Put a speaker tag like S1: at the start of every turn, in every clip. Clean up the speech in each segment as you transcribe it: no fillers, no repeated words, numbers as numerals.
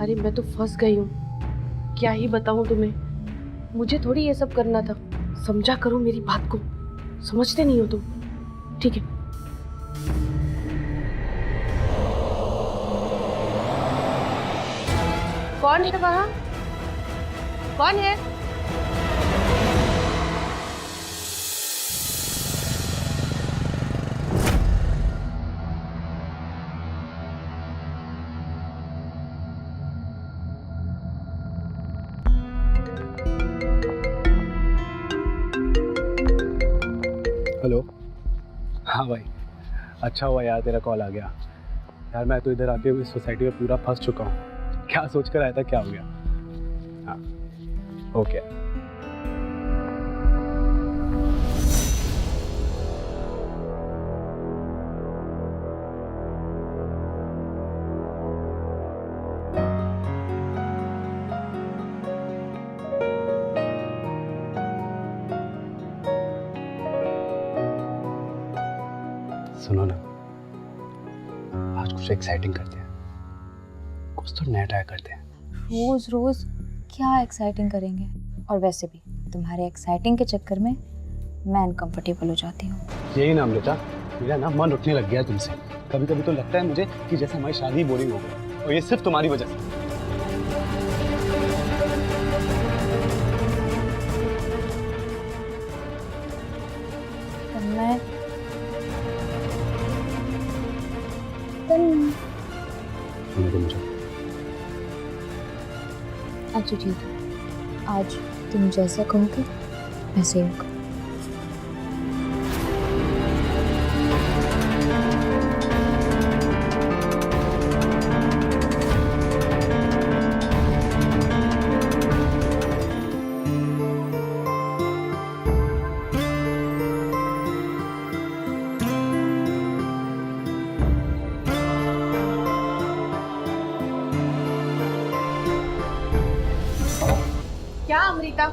S1: अरे मैं तो फंस गई हूँ, क्या ही बताऊँ तुम्हें। मुझे थोड़ी ये सब करना था। समझा करो मेरी बात को, समझते नहीं हो तुम। ठीक है। कौन है वहाँ? कौन है?
S2: हेलो। हाँ भाई, अच्छा हुआ यार तेरा कॉल आ गया। यार मैं तो इधर आके इस सोसाइटी में पूरा फंस चुका हूँ। क्या सोच कर आया था, क्या हो गया? हाँ ओके। सुनो ना, आज कुछ एक्साइटिंग करते हैं, कुछ तो नया ट्राई करते हैं।
S3: रोज रोज क्या एक्साइटिंग करेंगे? और वैसे भी तुम्हारे एक्साइटिंग के चक्कर में मैं अनकंफर्टेबल हो जाती हूँ।
S2: यही ना अमृता, मेरा ना मन उठने लग गया है तुमसे। कभी कभी तो लगता है मुझे कि जैसे हमारी शादी बोरिंग हो गई, और ये सिर्फ तुम्हारी वजह से।
S3: मैं
S2: मुझे
S3: अच्छा ठीक है, आज तुम जैसा कहोगे वैसे ही होगा।
S1: क्या अमृता,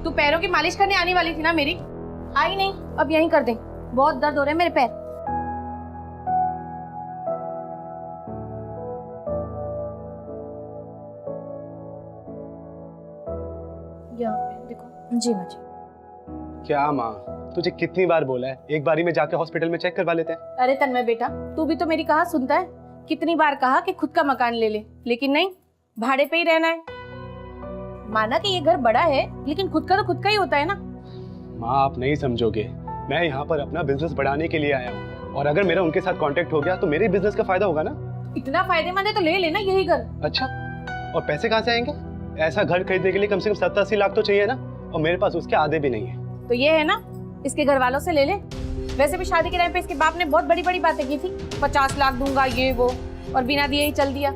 S1: तू पैरों की मालिश करने आने वाली थी ना मेरी?
S3: आई नहीं, अब यहीं कर दें, बहुत दर्द हो रहे हैं मेरे पैर।
S1: यहाँ पे देखो।
S3: जी माँ जी।
S2: क्या माँ, तुझे कितनी बार बोला है एक बारी में जाके हॉस्पिटल में चेक करवा लेते हैं।
S1: अरे तन्मय बेटा, तू भी तो मेरी कहा सुनता है। कितनी बार कहा कि खुद का मकान ले ले, लेकिन नहीं, भाड़े पे ही रहना है। माना कि ये घर बड़ा है, लेकिन खुद का तो खुद का ही होता है ना।
S2: माँ आप नहीं समझोगे, मैं यहाँ पर अपना बिजनेस बढ़ाने के लिए आया हूँ, और अगर मेरा उनके साथ कांटेक्ट हो गया तो मेरे बिजनेस का फायदा होगा ना।
S1: इतना फायदेमंद है तो ले लेना यही घर।
S2: अच्छा, और पैसे कहाँ से आएंगे? ऐसा घर खरीदने के लिए कम से कम 70-80 लाख तो चाहिए ना, और मेरे पास उसके आधे भी नहीं है।
S1: तो ये है ना, इसके घर वालों से ले ले। वैसे भी शादी के टाइम पे इसके बाप ने बहुत बड़ी बड़ी बातें की थी, 50 लाख दूंगा ये वो, और बिना दिए ही चल दिया।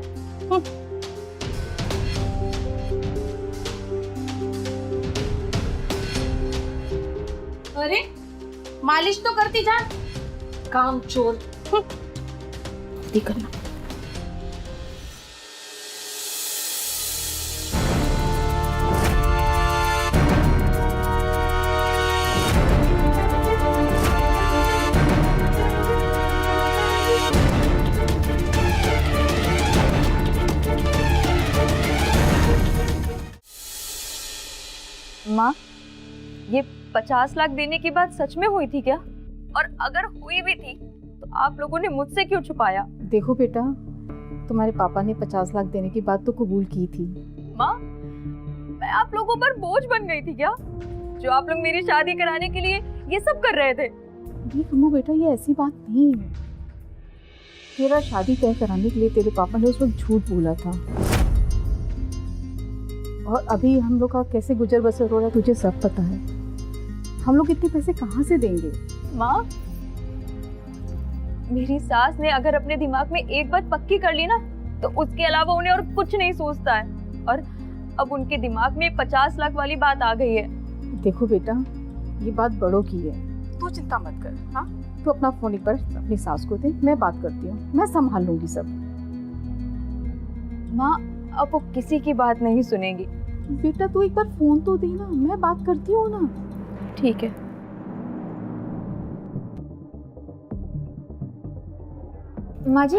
S1: अरे मालिश तो करती जा, काम चोर। करना।
S3: माँ, ये 50 लाख देने की बात सच में हुई थी क्या? और अगर हुई भी थी तो आप लोगों ने मुझसे क्यों छुपाया?
S4: देखो बेटा, तुम्हारे पापा ने 50 लाख देने की बात तो कबूल की थी।
S3: माँ, मैं आप लोगों पर बोझ बन गई थी क्या, जो आप लोग मेरी शादी कराने के लिए ये सब कर रहे थे?
S4: देख अम्मू बेटा, ये ऐसी बात नहीं है। तेरा शादी तय कराने के लिए तेरे पापा ने उस वक्त झूठ बोला था, और अभी हम लोग का कैसे गुजर बसर हो रहा है तुझे सब पता है। हम लोग इतने पैसे कहाँ से देंगे?
S3: माँ, मेरी सास ने अगर अपने दिमाग में एक बात पक्की कर ली ना, तो उसके अलावा उन्हें और कुछ नहीं सोचता है। और अब उनके दिमाग में 50 लाख वाली बात आ गई है।
S4: देखो बेटा, ये बात बड़ों की है, तू चिंता मत कर। हाँ, तू अपना फोन एक बार अपनी सास को दे, मैं बात करती हूँ, मैं संभाल लूंगी सब।
S3: माँ, अब वो किसी की बात नहीं सुनेगी।
S4: बेटा तू एक बार फोन तो दे ना, मैं बात करती हूँ ना।
S3: ठीक है। माँ जी,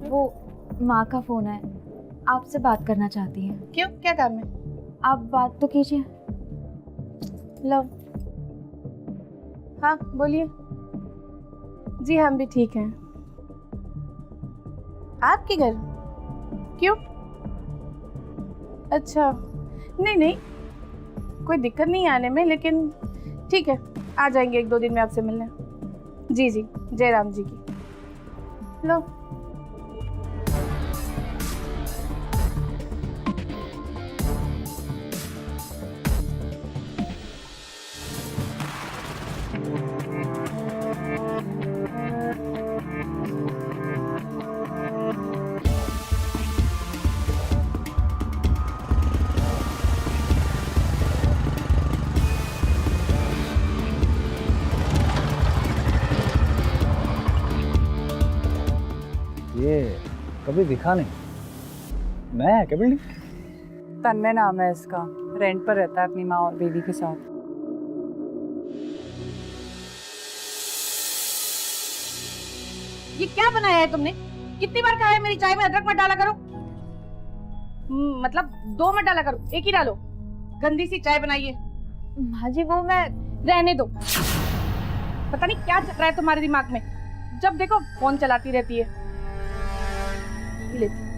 S3: वो माँ का फोन है, आपसे बात करना चाहती हैं।
S1: क्यों, क्या काम है?
S3: आप बात तो कीजिए।
S1: लव, हाँ बोलिए। जी हम भी ठीक हैं। आपके घर? क्यों? अच्छा, नहीं नहीं, कोई दिक्कत नहीं आने में, लेकिन ठीक है, आ जाएंगे 1-2 दिन में आपसे मिलने। जी जी, जय राम जी की। लो।
S5: ये कभी दिखा नहीं। नया है क्या बिल्डिंग?
S6: तन्मय नाम है इसका, रेंट पर रहता है अपनी माँ और बेबी के साथ।
S1: ये क्या बनाया है तुमने? कितनी बार कहा है मेरी चाय में अदरक मत डाला करो। मतलब 2 मत डाला करो, 1 ही डालो। गंदी सी चाय बनाई है।
S3: माँ जी वो मैं
S1: रहने दो। पता नहीं क्या चल रहा है तुम्हारे दिमाग में, जब देखो फोन चलाती रहती है। पी लेती।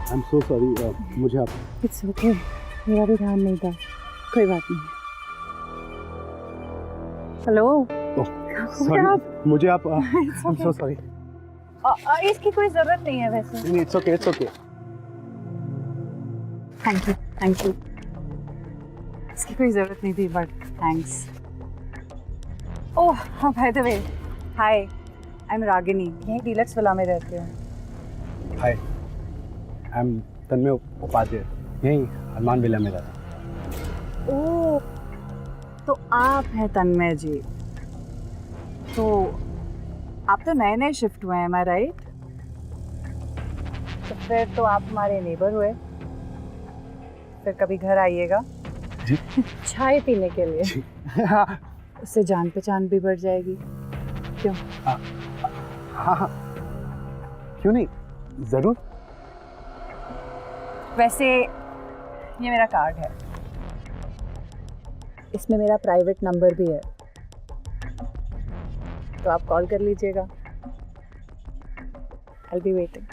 S2: आई एम सो सॉरी, मुझे आप
S6: इट्स ओके, मेरा भी ध्यान नहीं था, कोई बात नहीं। हेलो,
S2: सॉरी, मुझे आप आई एम सो सॉरी।
S6: इसकी कोई जरूरत नहीं है वैसे।
S2: नहीं, it's okay, it's okay.
S6: Thank you, thank you. इसकी कोई जरूरत नहीं थी but thanks. Oh by the way, hi, I am Ragini, यही डीलक्स विला में रहती हूँ।
S2: हाय, आई एम तन्मय उपाध्याय, यहीं हनुमान विला में रहता।
S6: ओह, तो आप हैं तन्मय जी। तो आप तो नए नए शिफ्ट हुए हैं, एम आई राइट? तो फिर तो आप हमारे नेबर हुए। फिर कभी घर आइएगा
S2: जी।
S6: चाय पीने के लिए। उससे जान पहचान भी बढ़ जाएगी। क्यों?
S2: हाँ हाँ, क्यों नहीं, जरूर।
S6: वैसे ये मेरा कार्ड है, इसमें मेरा प्राइवेट नंबर भी है, तो आप कॉल कर लीजिएगा। I'll be waiting.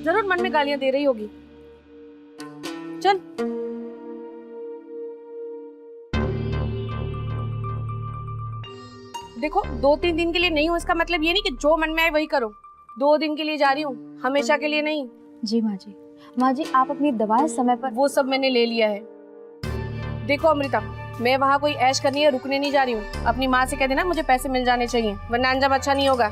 S1: जरूर मन में गालियां दे रही होगी। चल। देखो 2-3 दिन के लिए नहीं हो, इसका मतलब ये नहीं कि जो मन में आए वही करो। 2 दिन के लिए जा रही हूँ, हमेशा के लिए नहीं।
S3: जी माँ जी। माँ जी आप अपनी दवाएं समय पर।
S1: वो सब मैंने ले लिया है। देखो अमृता, मैं वहाँ कोई ऐश करनी है, रुकने नहीं जा रही हूँ। अपनी माँ से कह देना मुझे पैसे मिल जाने चाहिए, वरना अंजाम अच्छा नहीं होगा।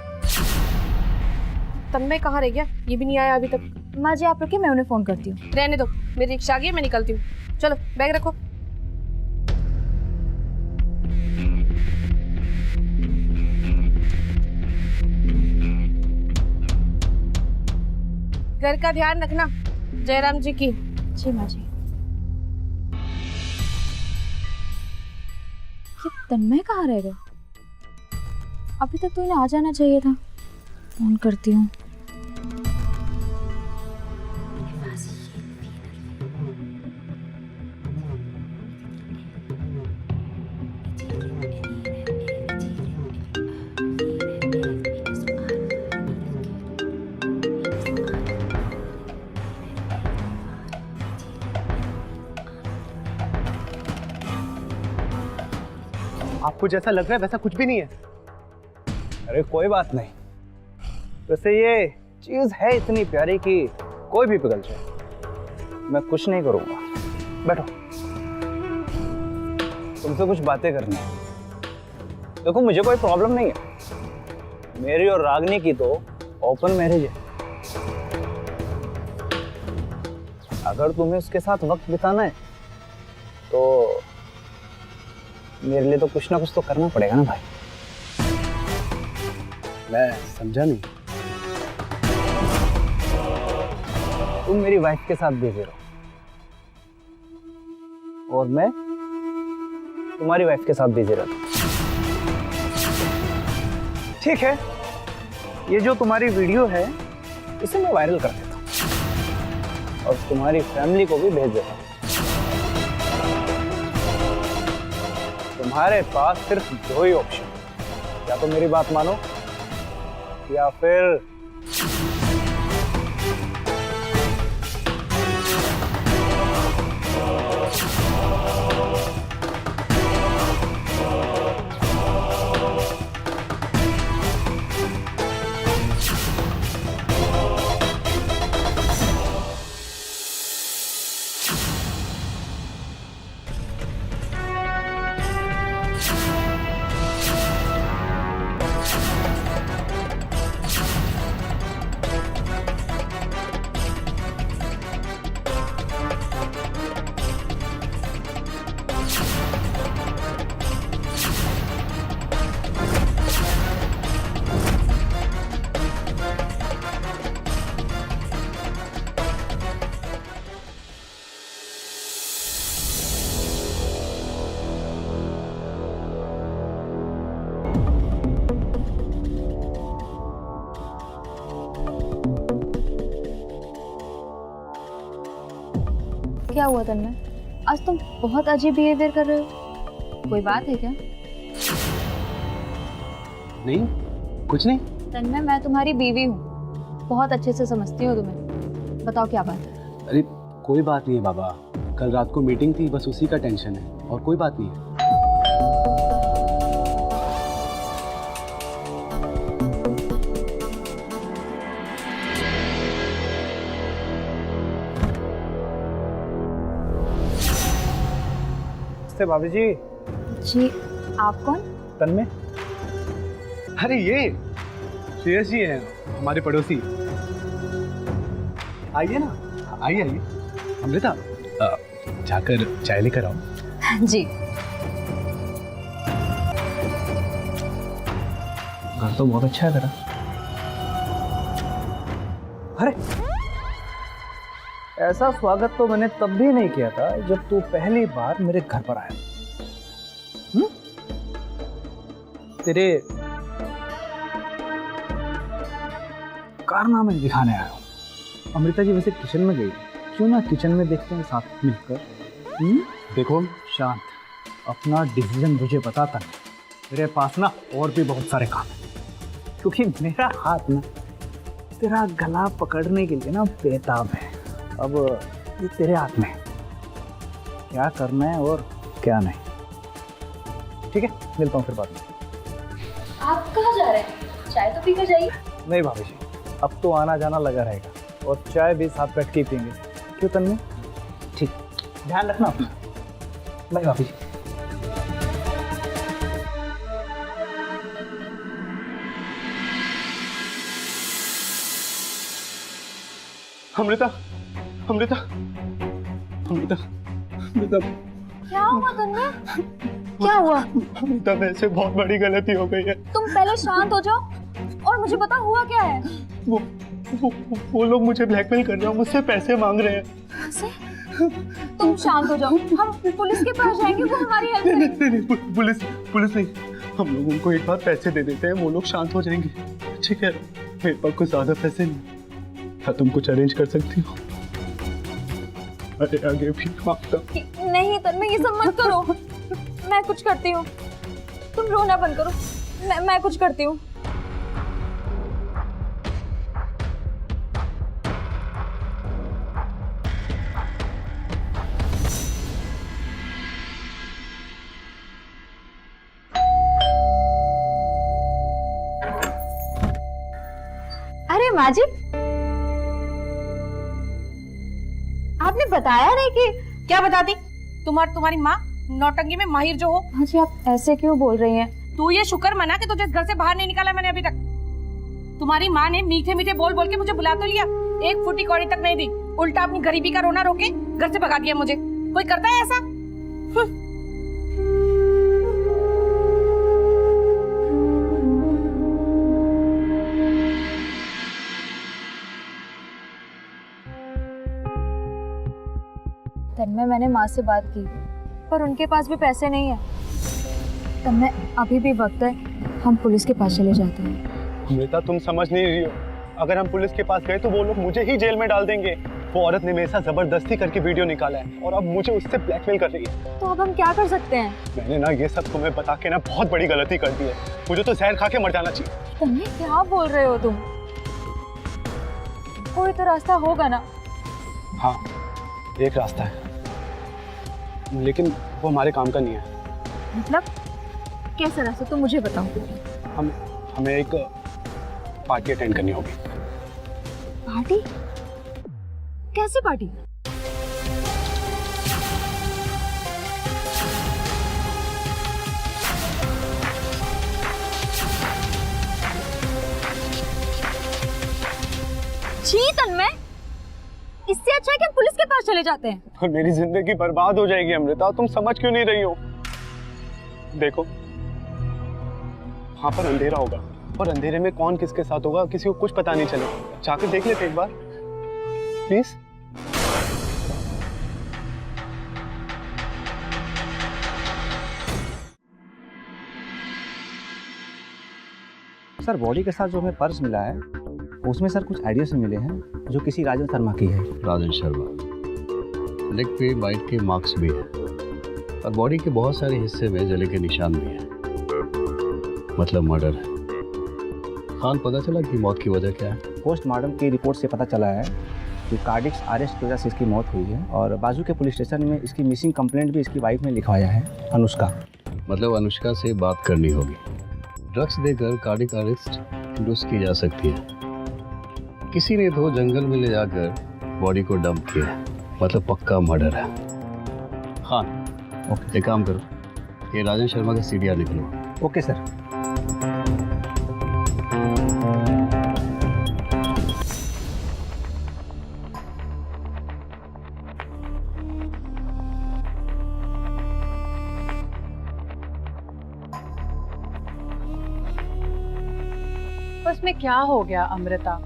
S1: तन्मय कहाँ रह गया? ये भी नहीं आया अभी तक।
S3: माँ जी आप रुकिए, मैं उन्हें फोन करती हूँ।
S1: रहने दो, मेरी रिक्शा आ गई है, मैं निकलती हूँ। चलो बैग रखो। घर का ध्यान रखना, जयराम जी की।
S3: जी माँ जी। ये तन्मय कहाँ रह गया? अभी तक तो इन्हें आ जाना चाहिए था। फोन करती हूँ।
S2: आपको जैसा लग रहा है वैसा कुछ भी नहीं है।
S5: अरे कोई बात नहीं, वैसे ये चीज है इतनी प्यारी कि कोई भी पिघल जाए, मैं कुछ नहीं करूंगा। बैठो, तुमसे कुछ बातें करनी है। देखो मुझे कोई प्रॉब्लम नहीं है, मेरी और रागनी की तो ओपन मैरिज है। अगर तुम्हें उसके साथ वक्त बिताना है तो मेरे लिए तो कुछ ना कुछ तो करना पड़ेगा ना भाई।
S2: मैं समझा नहीं।
S5: तुम मेरी वाइफ के साथ बिजी रहो और मैं तुम्हारी वाइफ के साथ बिजी रहता हूं। ठीक है, ये जो तुम्हारी वीडियो है इसे मैं वायरल कर देता हूं और तुम्हारी फैमिली को भी भेज देता हूं। तुम्हारे पास सिर्फ दो ही ऑप्शन, या तो मेरी बात मानो या फिर
S3: क्या हुआ तन्मय? आज तुम बहुत अजीब बिहेवियर कर रहे हो, कोई बात है क्या?
S2: नहीं, कुछ नहीं।
S3: तन्मय, मैं तुम्हारी बीवी हूँ, बहुत अच्छे से समझती हूँ तुम्हें। बताओ क्या बात है?
S2: अरे कोई बात नहीं है बाबा, कल रात को मीटिंग थी, बस उसी का टेंशन है और कोई बात नहीं है।
S5: भाभी जी।
S3: जी, आप कौन?
S5: तन्मय।
S2: अरे ये श्रेयस जी हैं, हमारे पड़ोसी। आइए ना, आइए आइए। अमृता, जाकर चाय लेकर आओ।
S3: जी।
S5: घर तो बहुत अच्छा है तेरा। अरे ऐसा स्वागत तो मैंने तब भी नहीं किया था जब तू पहली बार मेरे घर पर आया। तेरे कारनामे दिखाने आया हूं। अमृता जी वैसे किचन में गई, क्यों ना किचन में देखते हैं साथ मिलकर।
S2: देखो
S5: शांत, अपना डिसीजन मुझे बताता नहीं, मेरे पास ना और भी बहुत सारे काम है, क्योंकि मेरा हाथ ना तेरा गला पकड़ने के लिए ना बेताब है। अब ये तेरे हाथ में है, क्या करना है और क्या नहीं। ठीक है, मिलता हूँ फिर बाद में।
S3: आप कहाँ जा रहे हैं? चाय तो पीकर जाइए।
S5: नहीं भाभी जी, अब तो आना जाना लगा रहेगा और चाय भी साथ बैठ के पीएंगे। क्यों तन्मय? ठीक, ध्यान रखना अपना। बाय भाभी जी।
S2: अमृता, अमृता, अमृता, अमृता।
S3: क्या हुआ तन्मय? क्या हुआ?
S2: अमृता, वैसे बहुत बड़ी गलती हो गई है।
S3: तुम पहले शांत हो जाओ और मुझे बता हुआ क्या है।
S2: वो लोग मुझे ब्लैकमेल कर रहे हैं, मुझसे पैसे मांग रहे हैं।
S3: पैसे? तुम शांत हो जाओ, हम पुलिस के पास जाएंगे, वो हमारी हेल्प करेंगे।
S2: नहीं, पुलिस नहीं। हम लोग उनको एक बार पैसे दे देते हैं, वो लोग शांत हो जाएंगे। ठीक है, मेरे पास कुछ ज्यादा पैसे नहीं, क्या तुम कुछ अरेंज कर सकती हो? अरे आगे भी मांगता।
S3: नहीं तन्मय, ये सब मत करो, मैं कुछ करती हूँ। तुम रोना बंद करो, मैं कुछ करती हूँ। ये मैजिक? आपने बताया नहीं कि?
S1: क्या बताती? तुम्हारी माँ नौटंकी में माहिर जो हो।
S3: हाँ जी, आप ऐसे क्यों बोल रही हैं?
S1: तू ये शुक्र मना कि तुझे इस घर से बाहर नहीं निकाला मैंने अभी तक। तुम्हारी माँ ने मीठे मीठे बोल बोल के मुझे बुला तो लिया, एक फुटी कौड़ी तक नहीं दी, उल्टा अपनी गरीबी का रोना रोके घर से भगा दिया मुझे। कोई करता है ऐसा?
S3: तन्मय, मैंने माँ से बात की पर उनके पास भी पैसे नहीं है। तन्मय, अभी भी वक्त है, हम पुलिस के पास चले जाते हैं।
S2: अमृता, तुम समझ नहीं रही हो। अगर हम पुलिस के पास गए तो वो लोग मुझे ही जेल में डाल देंगे। वो औरत ने मेरे साथ जबरदस्ती करके वीडियो निकाला है और अब मुझे उससे ब्लैकमेल कर रही है।
S3: तो अब हम क्या कर सकते हैं?
S2: मैंने ना ये सब तुम्हें बता के ना बहुत बड़ी गलती कर दी है। मुझे तो जहर खा के मर जाना चाहिए।
S3: तन्मय, क्या बोल रहे हो तुम? कोई तो रास्ता होगा ना?
S2: हाँ, एक रास्ता है, लेकिन वो हमारे काम का नहीं है।
S3: मतलब कैसा रास्ता, तुम मुझे बताओ।
S2: हमें एक पार्टी अटेंड करनी होगी।
S3: पार्टी? कैसी पार्टी? जी तन्मय, इससे अच्छा है कि हम पुलिस के पास चले जाते हैं।
S2: और मेरी जिंदगी बर्बाद हो जाएगी अमृता, तुम समझ क्यों नहीं रही हो? देखो, वहां पर अंधेरा होगा और अंधेरे में कौन किसके साथ होगा किसी को कुछ पता नहीं चलेगा। जाकर देख लेते एक बार प्लीज।
S7: सर, बॉडी के साथ जो हमें पर्स मिला है उसमें सर कुछ आइडियाज मिले हैं जो किसी राजन शर्मा की है।
S8: राजन शर्मा, लेग पे बाइट के मार्क्स भी हैं और बॉडी के बहुत सारे हिस्से में जले के निशान भी हैं, मतलब मर्डर है। खान, पता चला कि मौत की वजह क्या है?
S7: पोस्टमार्टम की रिपोर्ट से पता चला है कि कार्डिक अरेस्ट की वजह से इसकी मौत हुई है और बाजू के पुलिस स्टेशन में इसकी मिसिंग कंप्लेंट भी इसकी वाइफ ने लिखवाया है, अनुष्का।
S8: मतलब अनुष्का से बात करनी होगी। ड्रग्स देकर कार्डिक अरेस्ट इंड्यूस की जा सकती है। किसी ने तो जंगल में ले जाकर बॉडी को डंप किया है, मतलब पक्का मर्डर है। खान,
S7: ओके,
S8: एक काम करो, ये राजन शर्मा का सीडीआर निकलो।
S7: Okay sir.
S6: उसमें क्या हो गया अमृता?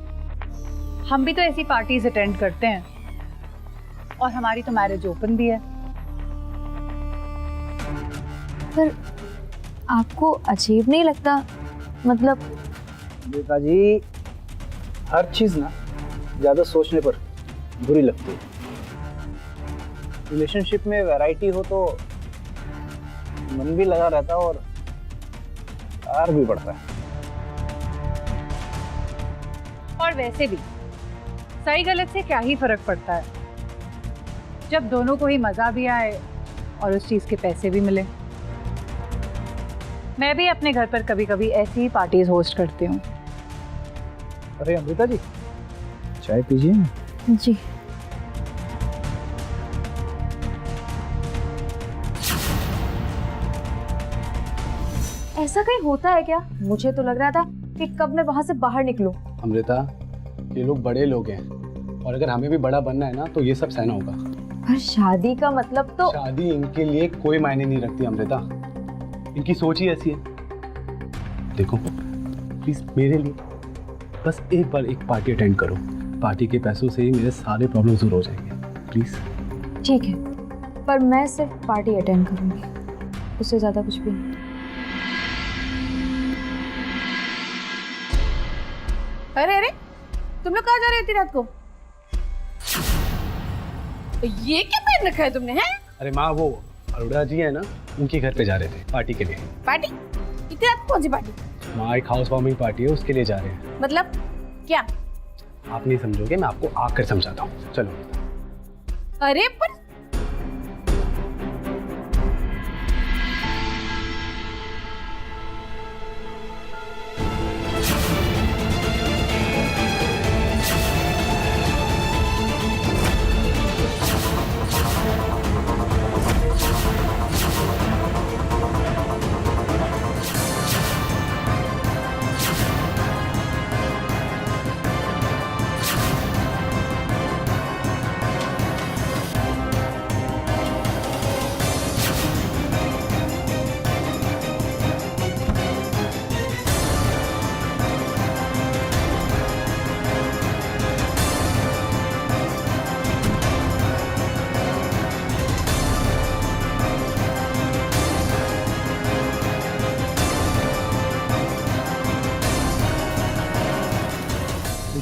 S6: हम भी तो ऐसी पार्टीज अटेंड करते हैं और हमारी तो मैरिज ओपन भी है।
S3: पर आपको अजीब नहीं लगता? मतलब
S5: बेटा जी, हर चीज़ ना ज़्यादा सोचने पर बुरी लगती है। रिलेशनशिप में वैरायटी हो तो मन भी लगा रहता है और प्यार भी बढ़ता है।
S6: और वैसे भी सही गलत से क्या ही फर्क पड़ता है जब दोनों को ही मजा भी आए और उस चीज के पैसे भी मिले। मैं भी अपने घर पर कभी कभी ऐसी ही पार्टीज होस्ट करती हूँ।
S5: अरे अमृता जी, चाय पीजिए ना।
S3: जी, ऐसा कहीं होता है क्या? मुझे तो लग रहा था कि कब मैं वहां से बाहर निकलूं।
S2: अमृता, ये लोग बड़े लोग हैं और अगर हमें भी बड़ा बनना है ना तो ये सब सहना होगा।
S3: पर शादी का मतलब तो?
S2: शादी इनके लिए कोई मायने नहीं रखती अमृता, इनकी सोच ही ऐसी है। देखो प्लीज, मेरे लिए बस एक बार एक पार्टी अटेंड करो। पार्टी के पैसों से ही मेरे सारे प्रॉब्लम दूर हो जाएंगे, प्लीज।
S3: ठीक है, पर मैं सिर्फ पार्टी अटेंड करूंगी, उससे ज्यादा कुछ भी नहीं।
S1: अरे अरे, तुम लोग कहाँ जा रहे थे रात को? ये क्या पहन रखा है तुमने? हैं?
S2: अरे माँ, वो अरोड़ा जी है ना, उनके घर पे जा रहे थे पार्टी के लिए।
S1: पार्टी? इतनी रात को कौन सी पार्टी?
S2: माँ, एक हाउस वार्मिंग पार्टी है, उसके लिए जा रहे हैं।
S1: मतलब क्या?
S2: आप नहीं समझोगे, मैं आपको आकर समझाता हूँ। चलो।
S1: अरे पर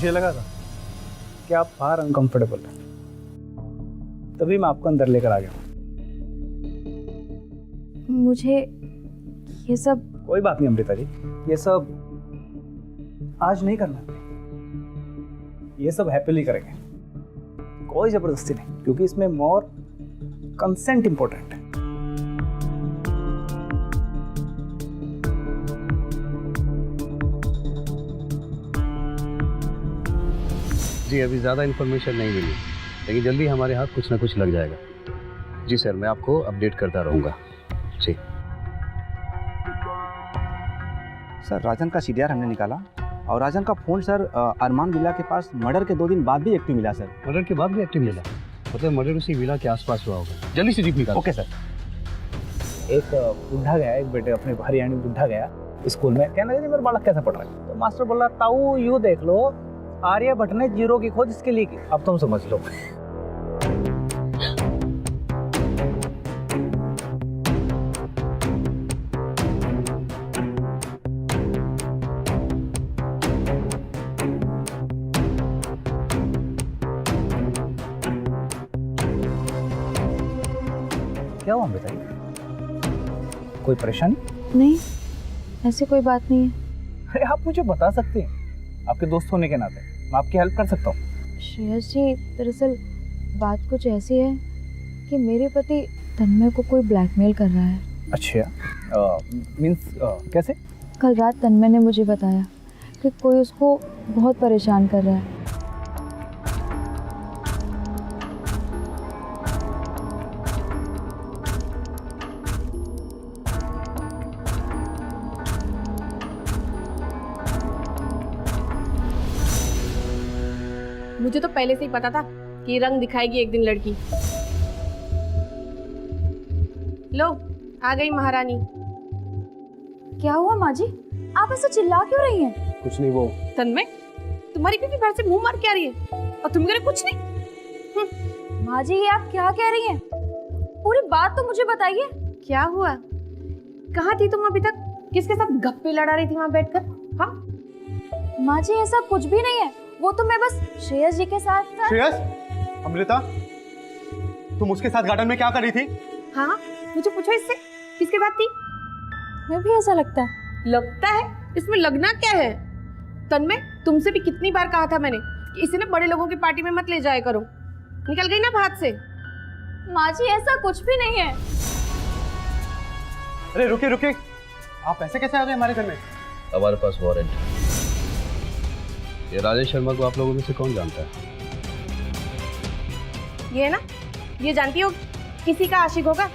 S5: मुझे लगा था कि आप बाहर अनकंफर्टेबल हैं, तभी मैं आपको अंदर लेकर आ गया।
S3: मुझे ये सब
S5: कोई बात नहीं अमृता जी, ये सब आज नहीं करना, ये सब हैप्पीली करेंगे, कोई जबरदस्ती नहीं, क्योंकि इसमें मोर कंसेंट इंपॉर्टेंट है।
S8: जी अभी ज़्यादा इन्फॉर्मेशन नहीं मिली, लेकिन जल्दी हमारे हाथ कुछ ना कुछ लग जाएगा। जी सर, मैं आपको अपडेट करता रहूँगा। जी
S7: सर, राजन का CDR हमने निकाला और राजन का फ़ोन सर अरमान विला के पास मर्डर के 2 दिन बाद भी एक्टिव मिला सर।
S8: मर्डर के बाद भी एक्टिव मिला, मतलब मर्डर उसी विला के आसपास हुआ होगा। जल्दी से जीप निकालो।
S7: Okay sir.
S5: एक बुढ़ा गया, एक बेटे अपने हरियाणी बुढ़ा गया स्कूल में, कहने लगे मेरा बालक कैसा पढ़ रहा है, तो मास्टर बोला ताऊ यूँ देख लो, आर्यभट्ट ने 0 की खोज इसके लिए की, अब तुम समझ लो। क्या हुआ बताइए, कोई परेशानी?
S3: नहीं, ऐसी कोई बात नहीं है।
S5: अरे आप मुझे बता सकते हैं, आपके दोस्त होने के नाते मैं आपकी हेल्प कर सकता हूँ।
S3: श्रेयस जी, दरअसल बात कुछ ऐसी है कि मेरे पति तन्मय को कोई ब्लैकमेल कर रहा है।
S5: अच्छा, मीन्स कैसे?
S3: कल रात तन्मय ने मुझे बताया कि कोई उसको बहुत परेशान कर रहा है।
S1: मुझे तो पहले से ही पता था कि रंग दिखाएगी एक दिन लड़की। लो आ गई महारानी।
S3: क्या हुआ माँ जी, आप ऐसे चिल्ला क्यों रही हैं?
S2: कुछ नहीं, वो
S1: तन्मय, तुम्हारी बीवी बाहर से मुंह मार के आ रही है और तुम कह रहे कुछ नहीं।
S3: माँ जी, ये आप क्या कह रही हैं? पूरी बात तो मुझे बताइए।
S1: क्या हुआ? कहाँ थी तुम अभी तक? किसके साथ गप्पे लड़ा रही थी वहां बैठकर? हाँ
S3: माँ जी, ऐसा कुछ भी नहीं है, वो तो मैं बस श्रेयस जी के साथ था।
S2: श्रेयस, अमृता, तुम उसके साथ गार्डन में क्या कर रही थी?
S1: हाँ, मुझे पूछो इससे, किसके साथ थी?
S3: मैं भी ऐसा लगता है।
S1: लगता है? इसमें लगना क्या है? तन्मय, तुमसे भी कितनी बार कहा था मैंने कि इसे ना बड़े लोगों की पार्टी में मत ले जाया करो। निकल गई ना हाथ से।
S3: माँ जी, ऐसा कुछ भी नहीं है।
S2: अरे रुके रुके, आप ऐसे कैसे आ गए हमारे घर में?
S8: हमारे पास वारंट। ये राजेश शर्मा को आप लोगों में से कौन जानता है?
S1: ये है ना, ये जानती हो किसी का आशिक होगा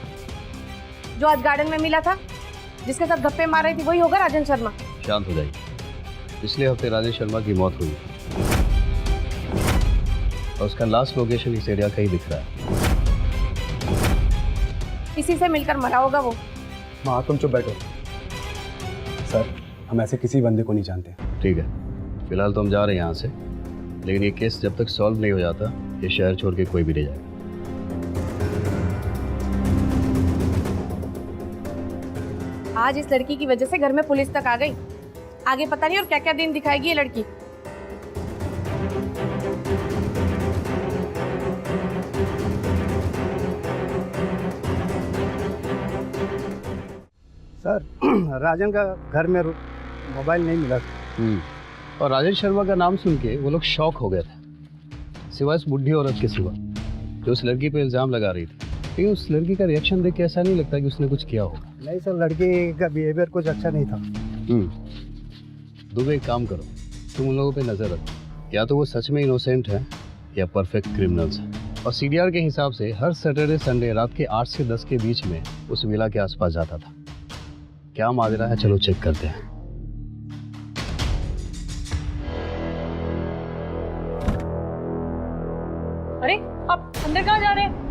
S1: जो आज गार्डन में मिला था, जिसके साथ गप्पे मार रही थी, वही होगा राजन शर्मा।
S8: शांत हो जाइए। पिछले हफ्ते राजेश शर्मा की मौत हुई और उसका लास्ट लोकेशन इस एरिया का ही दिख रहा है।
S1: इसी से मिलकर मरा होगा वो।
S2: माँ तुम चुप बैठो। सर, हम ऐसे किसी बंदे को नहीं जानते।
S8: ठीक है, फिलहाल तो हम जा रहे हैं यहाँ से, लेकिन ये केस जब तक सॉल्व नहीं हो जाता, ये शहर छोड़ के कोई भी नहीं जाएगा।
S1: आज इस लड़की की वजह से घर में पुलिस तक आ गई। आगे पता नहीं और क्या क्या दिन दिखाएगी ये लड़की।
S5: सर, राजन का घर में मोबाइल नहीं मिला।
S8: और राजेश शर्मा का नाम सुन के वो लोग शॉक हो गए थे, सिवाय उस बुढ़ी औरत के सिवा जो उस लड़की पे इल्ज़ाम लगा रही थी। लेकिन उस लड़की का रिएक्शन देख के ऐसा नहीं लगता कि उसने कुछ किया होगा।
S5: नहीं सर, लड़की का बिहेवियर कुछ अच्छा नहीं था।
S8: दुबे एक काम करो, तुम उन लोगों पे नज़र रखो, या तो वो सच में इनोसेंट है या परफेक्ट क्रिमिनल्स हैं। और CDR के हिसाब से हर सैटरडे संडे रात के 8 से 10 के बीच में उस विला के आसपास जाता था। क्या माजरा है, चलो चेक करते हैं।
S1: अरे आप अंदर कहाँ जा रहे हैं?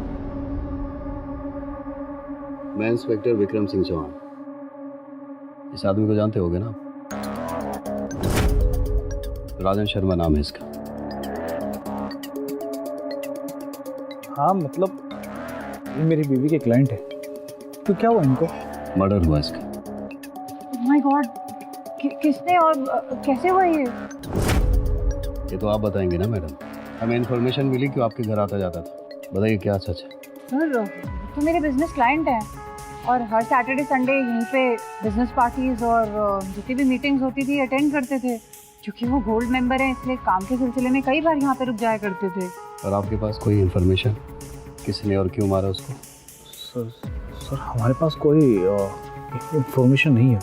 S8: मैं इंस्पेक्टर विक्रम सिंह चौहान। इस आदमी को जानते होगे ना? राजन शर्मा नाम है इसका।
S5: हाँ मतलब ये मेरी बीवी के क्लाइंट है। तो क्या हुआ इनको?
S8: मर्डर हुआ इसका।
S6: माय गॉड, किसने और कैसे हुआ ये?
S8: ये तो आप बताएंगे ना मैडम। हमें इन्फॉर्मेशन मिली कि आपके घर आता जाता था, बताइए क्या सच है?
S6: सर तो मेरे बिजनेस क्लाइंट हैं और हर सैटरडे संडे यहीं पे बिजनेस पार्टीज और जितनी भी मीटिंग्स होती थी अटेंड करते थे। क्योंकि वो गोल्ड मेंबर हैं इसलिए काम के सिलसिले में कई बार यहाँ पे रुक जाया करते थे।
S8: और आपके पास कोई इन्फॉर्मेशन, किसने और क्यों मारा उसको?
S5: सर हमारे पास कोई इंफॉर्मेशन नहीं है।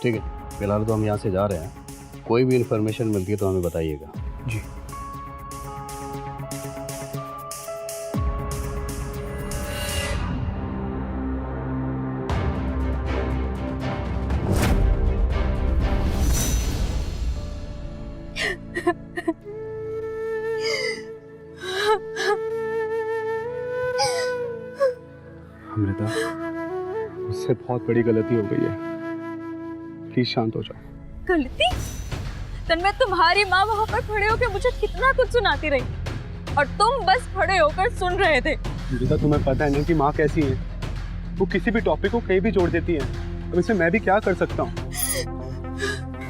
S8: ठीक है, फिलहाल तो हम यहाँ से जा रहे हैं, कोई भी इन्फॉर्मेशन मिलती है तो हमें बताइएगा।
S5: जी।
S2: अमृता, उससे बहुत बड़ी गलती हो गई है, प्लीज शांत हो जाओ।
S3: गलती? तन्मय, तुम्हारी माँ वहाँ पर खड़े होकर मुझे कितना कुछ सुनाती रही और तुम बस खड़े होकर सुन रहे थे।
S2: अमृता, तुम्हें पता है ना कि माँ कैसी है, वो किसी भी टॉपिक को कहीं भी जोड़ देती है। अब इसमें मैं भी क्या कर सकता हूँ?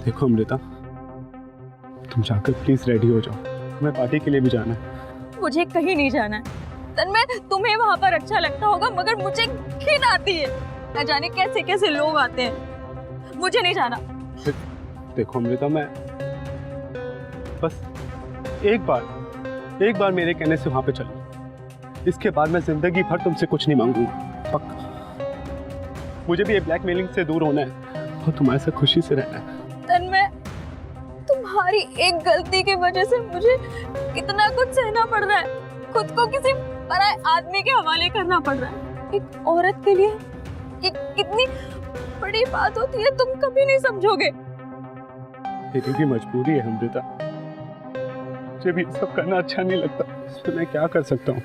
S2: देखो अमृता, तुम जाकर प्लीज रेडी हो जाओ, हमें पार्टी के लिए भी जाना है।
S3: मुझे कहीं नहीं जाना है तन्मय, तुम्हें वहाँ पर अच्छा लगता होगा मगर मुझे घिन आती है। न जाने कैसे कैसे लोग आते हैं, मुझे नहीं जाना।
S2: देखो अमृता, मैं बस एक बार मेरे कहने से वहां पे चलो, इसके बाद मैं जिंदगी भर तुमसे कुछ नहीं मांगूंगा, पक्का। मुझे भी ये ब्लैकमेलिंग से दूर होना है और तुम्हारे साथ खुशी से रहना है।
S3: तन्मय, तुम्हारी एक गलती की वजह से मुझे कितना कुछ सहना पड़ रहा है, खुद को किसी पराये आदमी के हवाले करना पड़ रहा है। एक औरत के लिए ये कितनी बड़ी बात होती है, तुम कभी नहीं समझोगे।
S2: मेरी भी मजबूरी है अमृता, मुझे भी सब करना अच्छा नहीं लगता, इसमें मैं क्या कर सकता हूँ?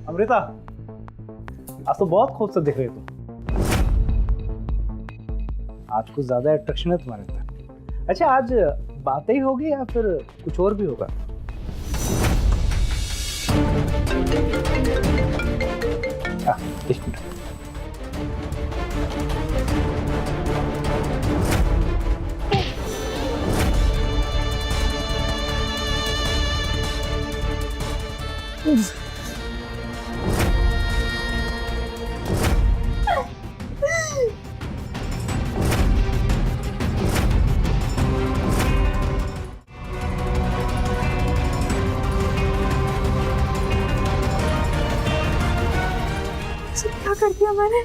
S5: अमृता, आज तो बहुत खूबसूरत दिख रही हो तुम। आज कुछ ज्यादा अट्रैक्शन है तुम्हारे अंदर। अच्छा, आज बातें ही होगी या फिर कुछ और भी होगा? एक मिनट।
S3: क्या कर दिया मैंने?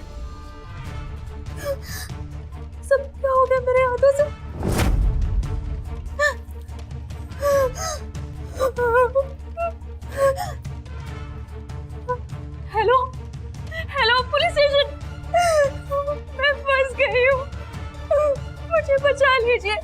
S3: सब क्या हो गया मेरे हाथों से? हेलो हेलो, पुलिस स्टेशन, मैं फंस गई हूँ, मुझे बचा लीजिए।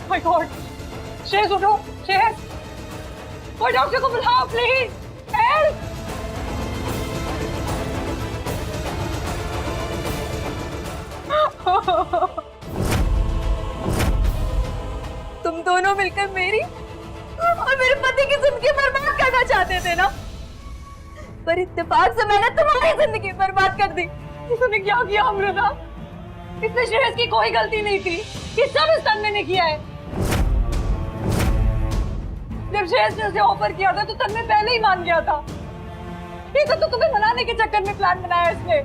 S1: माय गॉड, श्रेयस उठो, श्रेयस, कोई डॉक्टर को बुलाओ प्लीज, हेल्प।
S3: तुम दोनों मिलकर मेरी और मेरे पति की जिंदगी बर्बाद करना चाहते थे ना, पर इत्तेफाक से मैंने तुम्हारी जिंदगी बर्बाद कर दी।
S1: तूने क्या किया अमृता?
S3: इसमें श्रेयस की कोई गलती नहीं थी, ये सब इस तन्मय ने किया है। जब श्रेयस ने उसे ऑफर किया था तो तन्मय पहले ही मान गया था। ये तो तुम्हें मनाने के चक्कर में प्लान बनाया इसने।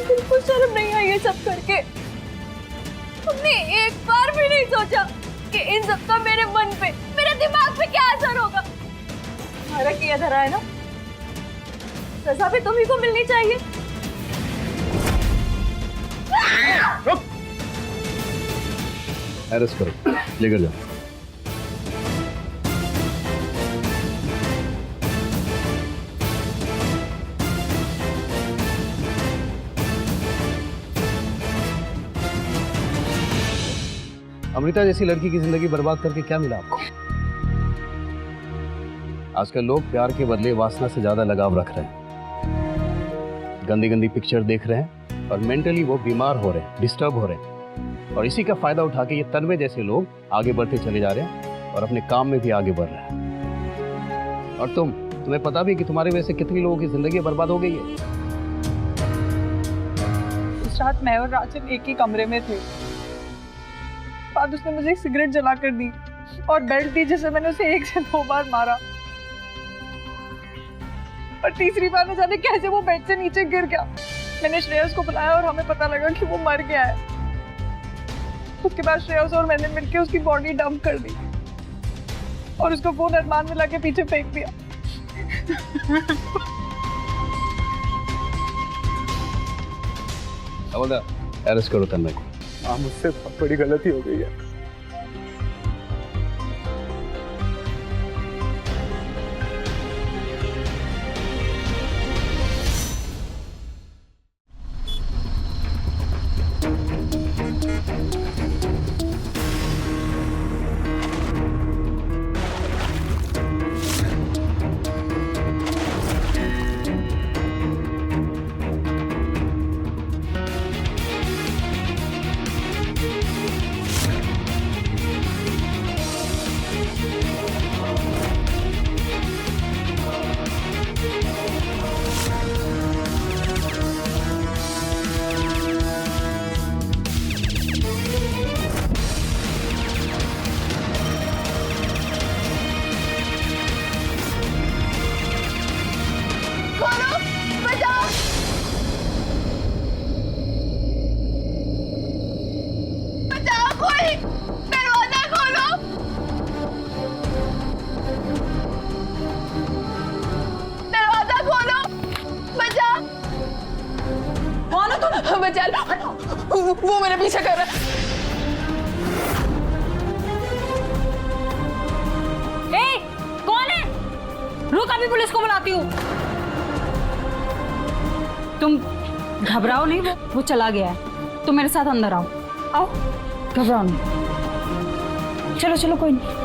S3: बिल्कुल शर्म नहीं आई ये सब करके। तुमने एक बार भी नहीं सोचा कि इन सब का मेरे मन पे, मेरे दिमाग पे क्या असर होगा। तुम्हारा किया धरा है ना, सजा भी तुम्ही को मिलनी चाहिए।
S8: अरेस्ट करो, लेकर जाओ। अमृता जैसी लड़की की जिंदगी बर्बाद करके क्या मिला आपको? आजकल लोग प्यार के बदले वासना से ज्यादा लगाव रख रहे हैं, गंदी गंदी पिक्चर देख रहे हैं और मेंटली वो बीमार हो रहे हैं, डिस्टर्ब हो रहे हैं। और इसी का फायदा उठा के ये तन्मय जैसे लोग आगे बढ़ते चले जा रहे हैं और अपने काम में भी आगे बढ़ रहे हैं। और तुम्हें पता भी कि तुम्हारी वजह से कितनी लोगों की जिंदगी बर्बाद हो गई है।
S3: उस रात मैं और राजन एक ही कमरे में थे। बाद उसने मुझे एक सिगरेट जला कर दी और बेल्ट दी, जिसे मैंने उसे 1 से 2 बार मारा। और तीसरी बार न जाने कैसे वो बेड से नीचे गिर गया। मैंने श्रेयस को बुलाया और हमें पता लगा कि वो मर गया है। उसके बाद श्रेयस और मैंने मिलकर उसकी बॉडी डंप कर दी और उसको फोन अरमान में लाके पीछे फेंक दिया।
S8: अरेस्ट करो तन्मय को।
S2: हाँ, मुझसे बहुत बड़ी गलती हो गई है।
S3: बचा लो, वो मेरे पीछे कर रहा है।
S1: ए, कौन है? रुक, अभी पुलिस को बुलाती हूँ। तुम घबराओ नहीं, वो चला गया है। तुम मेरे साथ अंदर आओ, आओ, घबराओ नहीं। चलो चलो, कोई नहीं।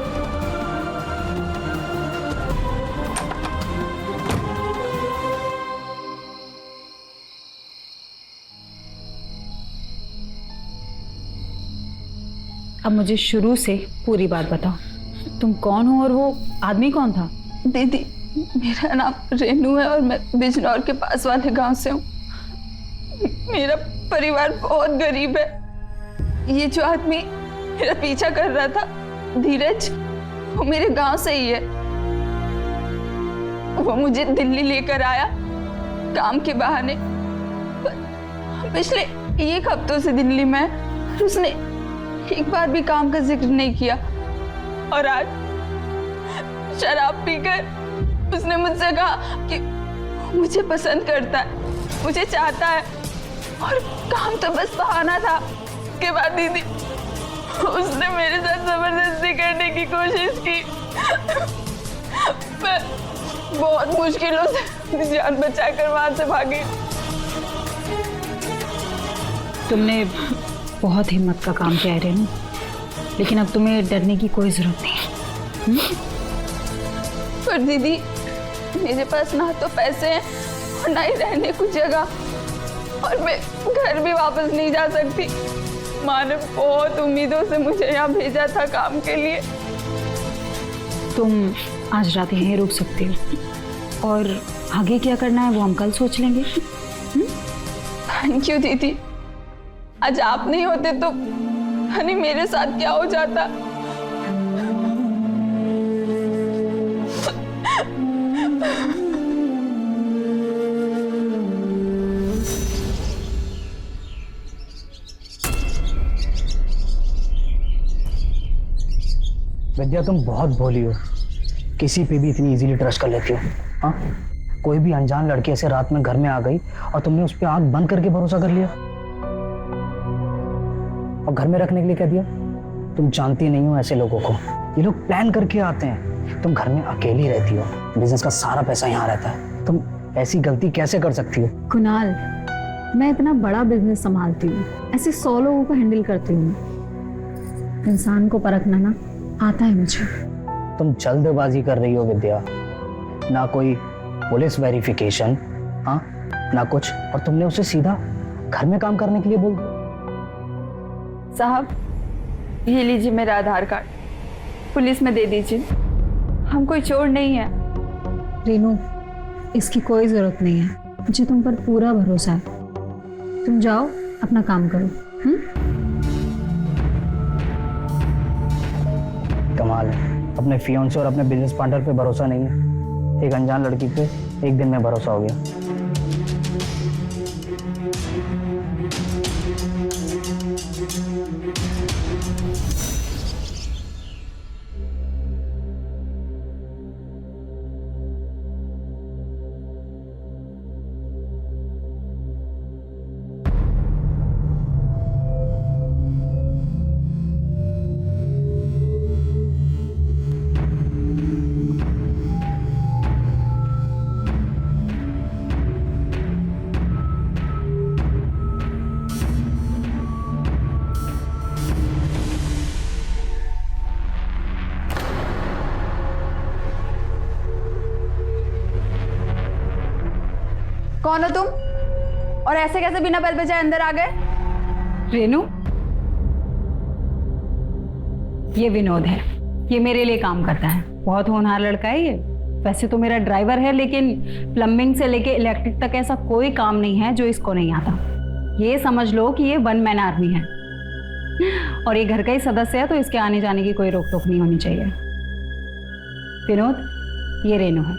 S1: अब मुझे शुरू से पूरी बात बताओ। तुम कौन हो और वो आदमी कौन था?
S3: दीदी, मेरा नाम रेनू है और मैं बिजनौर के पास वाले गांव से हूँ। मेरा परिवार बहुत गरीब है। ये जो आदमी मेरा पीछा कर रहा था, धीरज, वो मेरे गांव से ही है। वो मुझे दिल्ली लेकर आया काम के बहाने। पिछले 1 हफ्तों से दिल्ली में और उसने एक बार भी काम का जिक्र नहीं किया। और आज शराब पीकर उसने मुझसे कहा कि मुझे पसंद करता है, मुझे चाहता है, और काम तो बस बहाना था। उसके बाद दीदी, उसने मेरे साथ जबरदस्ती करने की कोशिश की। मैं बहुत मुश्किलों से जान बचाकर वहां से भागी।
S1: तुमने बहुत हिम्मत का काम किया है रेनू, लेकिन अब तुम्हें डरने की कोई जरूरत नहीं है।
S3: पर दीदी मेरे पास ना तो पैसे हैं और ना ही रहने को जगह, और मैं घर भी वापस नहीं जा सकती। माँ ने बहुत उम्मीदों से मुझे यहाँ भेजा था काम के लिए।
S6: तुम आज रात यहीं रुक सकती हो और आगे क्या करना है वो हम कल सोच लेंगे।
S3: थैंक यू दीदी, आज आप नहीं होते तो हनी मेरे साथ क्या हो जाता।
S5: विद्या तुम बहुत भोली हो, किसी पे भी इतनी इजीली ट्रस्ट कर लेती हो। हाँ, कोई भी अनजान लड़की ऐसे रात में घर में आ गई और तुमने उस पर आंख बंद करके भरोसा कर लिया और घर में रखने के लिए कह दिया। तुम जानती नहीं हो ऐसे लोगों को, ये लोग प्लान करके आते हैं। तुम घर में अकेली रहती हो, बिजनेस का सारा पैसा यहाँ रहता है, तुम ऐसी गलती कैसे कर सकती हो?
S6: कुणाल, मैं इतना बड़ा बिजनेस संभालती हूँ, ऐसे 100 लोगों को हैंडल करती हूँ। इंसान को परखना ना आता है मुझे।
S5: तुम जल्दबाजी कर रही हो विद्या, ना कोई पुलिस वेरिफिकेशन, हाँ ना कुछ, और तुमने उसे सीधा घर में काम करने के लिए बोल दिया।
S3: साहब, ये लीजिए मेरा आधार कार्ड, पुलिस में दे दीजिए। हम कोई चोर नहीं है।
S6: रेनू, इसकी कोई जरूरत नहीं है, मुझे तुम पर पूरा भरोसा है। तुम जाओ अपना काम करो।
S5: कमाल है, अपने फियांसे और अपने बिजनेस पार्टनर पे भरोसा नहीं है, एक अनजान लड़की पे एक दिन में भरोसा हो गया।
S3: कौन हो तुम और ऐसे कैसे बिना बेल बजाए अंदर आ गए?
S6: रेनू, ये विनोद है, ये मेरे लिए काम करता है, बहुत होनहार लड़का है ये। वैसे तो मेरा ड्राइवर है, लेकिन प्लम्बिंग से लेके इलेक्ट्रिक तक ऐसा कोई काम नहीं है जो इसको नहीं आता। ये समझ लो कि ये 1 मैन आर्मी है और ये घर का ही सदस्य है, तो इसके आने जाने की कोई रोक टोक नहीं होनी चाहिए। विनोद, ये रेनू है,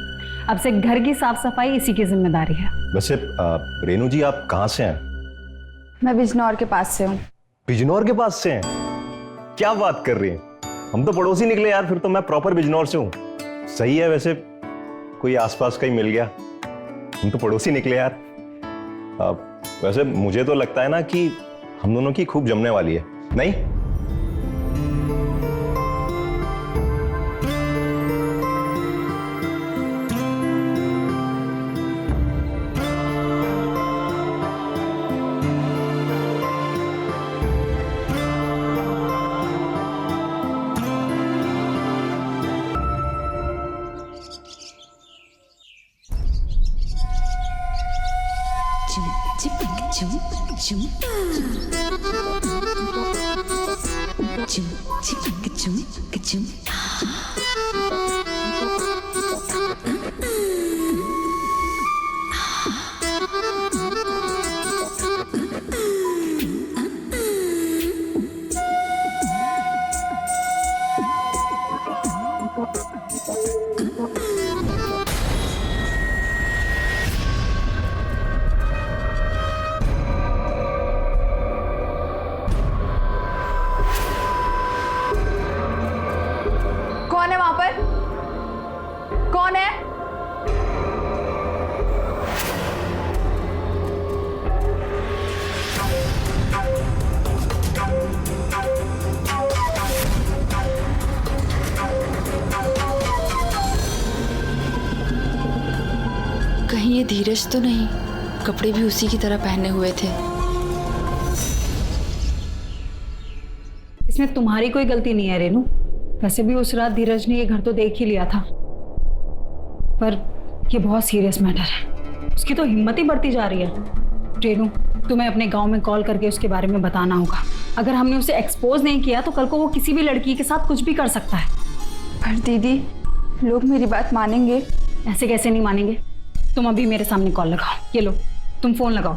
S6: अब से घर की साफ सफाई इसी की जिम्मेदारी है।
S9: वैसे रेनू जी, आप कहाँ से हैं?
S3: मैं बिजनौर के पास से हूँ।
S9: बिजनौर के पास से हैं? क्या बात कर रही हैं? हम तो पड़ोसी निकले यार, फिर तो मैं प्रॉपर बिजनौर से हूँ। सही है, वैसे कोई आसपास का ही मिल गया, हम तो पड़ोसी निकले यार। वैसे मुझे तो लगता है ना कि हम दोनों की खूब जमने वाली है, नहीं?
S3: कौन है वहां पर? कौन है?
S10: कहीं ये धीरज तो नहीं? कपड़े भी उसी की तरह पहने हुए थे।
S6: इसमें तुम्हारी कोई गलती नहीं है रेनू। वैसे भी उस रात धीरज ने ये घर तो देख ही लिया था। पर ये बहुत सीरियस मैटर है। उसकी तो हिम्मत ही बढ़ती जा रही है। रेनू, तुम्हें अपने गांव में कॉल करके उसके बारे में बताना होगा। अगर हमने उसे एक्सपोज नहीं किया तो कल को वो किसी भी लड़की के साथ कुछ भी कर सकता है।
S10: पर दीदी, लोग मेरी बात मानेंगे?
S6: ऐसे कैसे नहीं मानेंगे? तुम अभी मेरे सामने कॉल लगाओ। ये लो, तुम फोन लगाओ।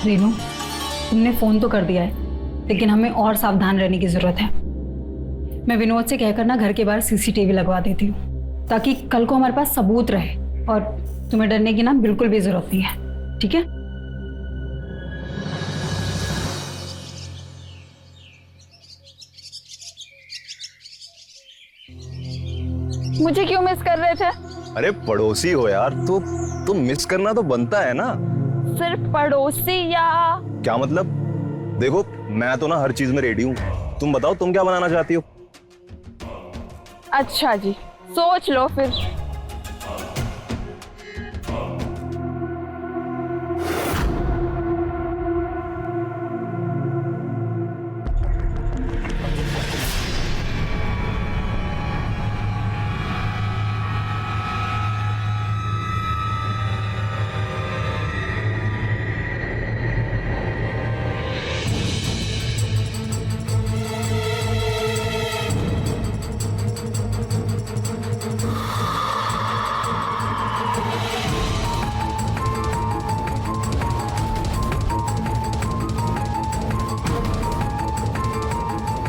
S6: रेनू, तुमने फोन तो कर दिया है, लेकिन हमें और सावधान रहने की जरूरत है। मैं विनोद से कहकर ना घर के बाहर सीसीटीवी लगवा देती हूँ, ताकि कल को हमारे पास सबूत रहे। और तुम्हें डरने की ना बिल्कुल भी जरूरत नहीं है, ठीक है?
S3: मुझे क्यों मिस कर रहे थे?
S9: अरे पड़ोसी हो यार, तो मिस करना तो बनता है ना।
S3: सिर्फ पड़ोसी या
S9: क्या मतलब? देखो, मैं तो ना हर चीज में रेडी हूँ। तुम बताओ, तुम क्या बनाना चाहती हो?
S3: अच्छा जी, सोच लो फिर।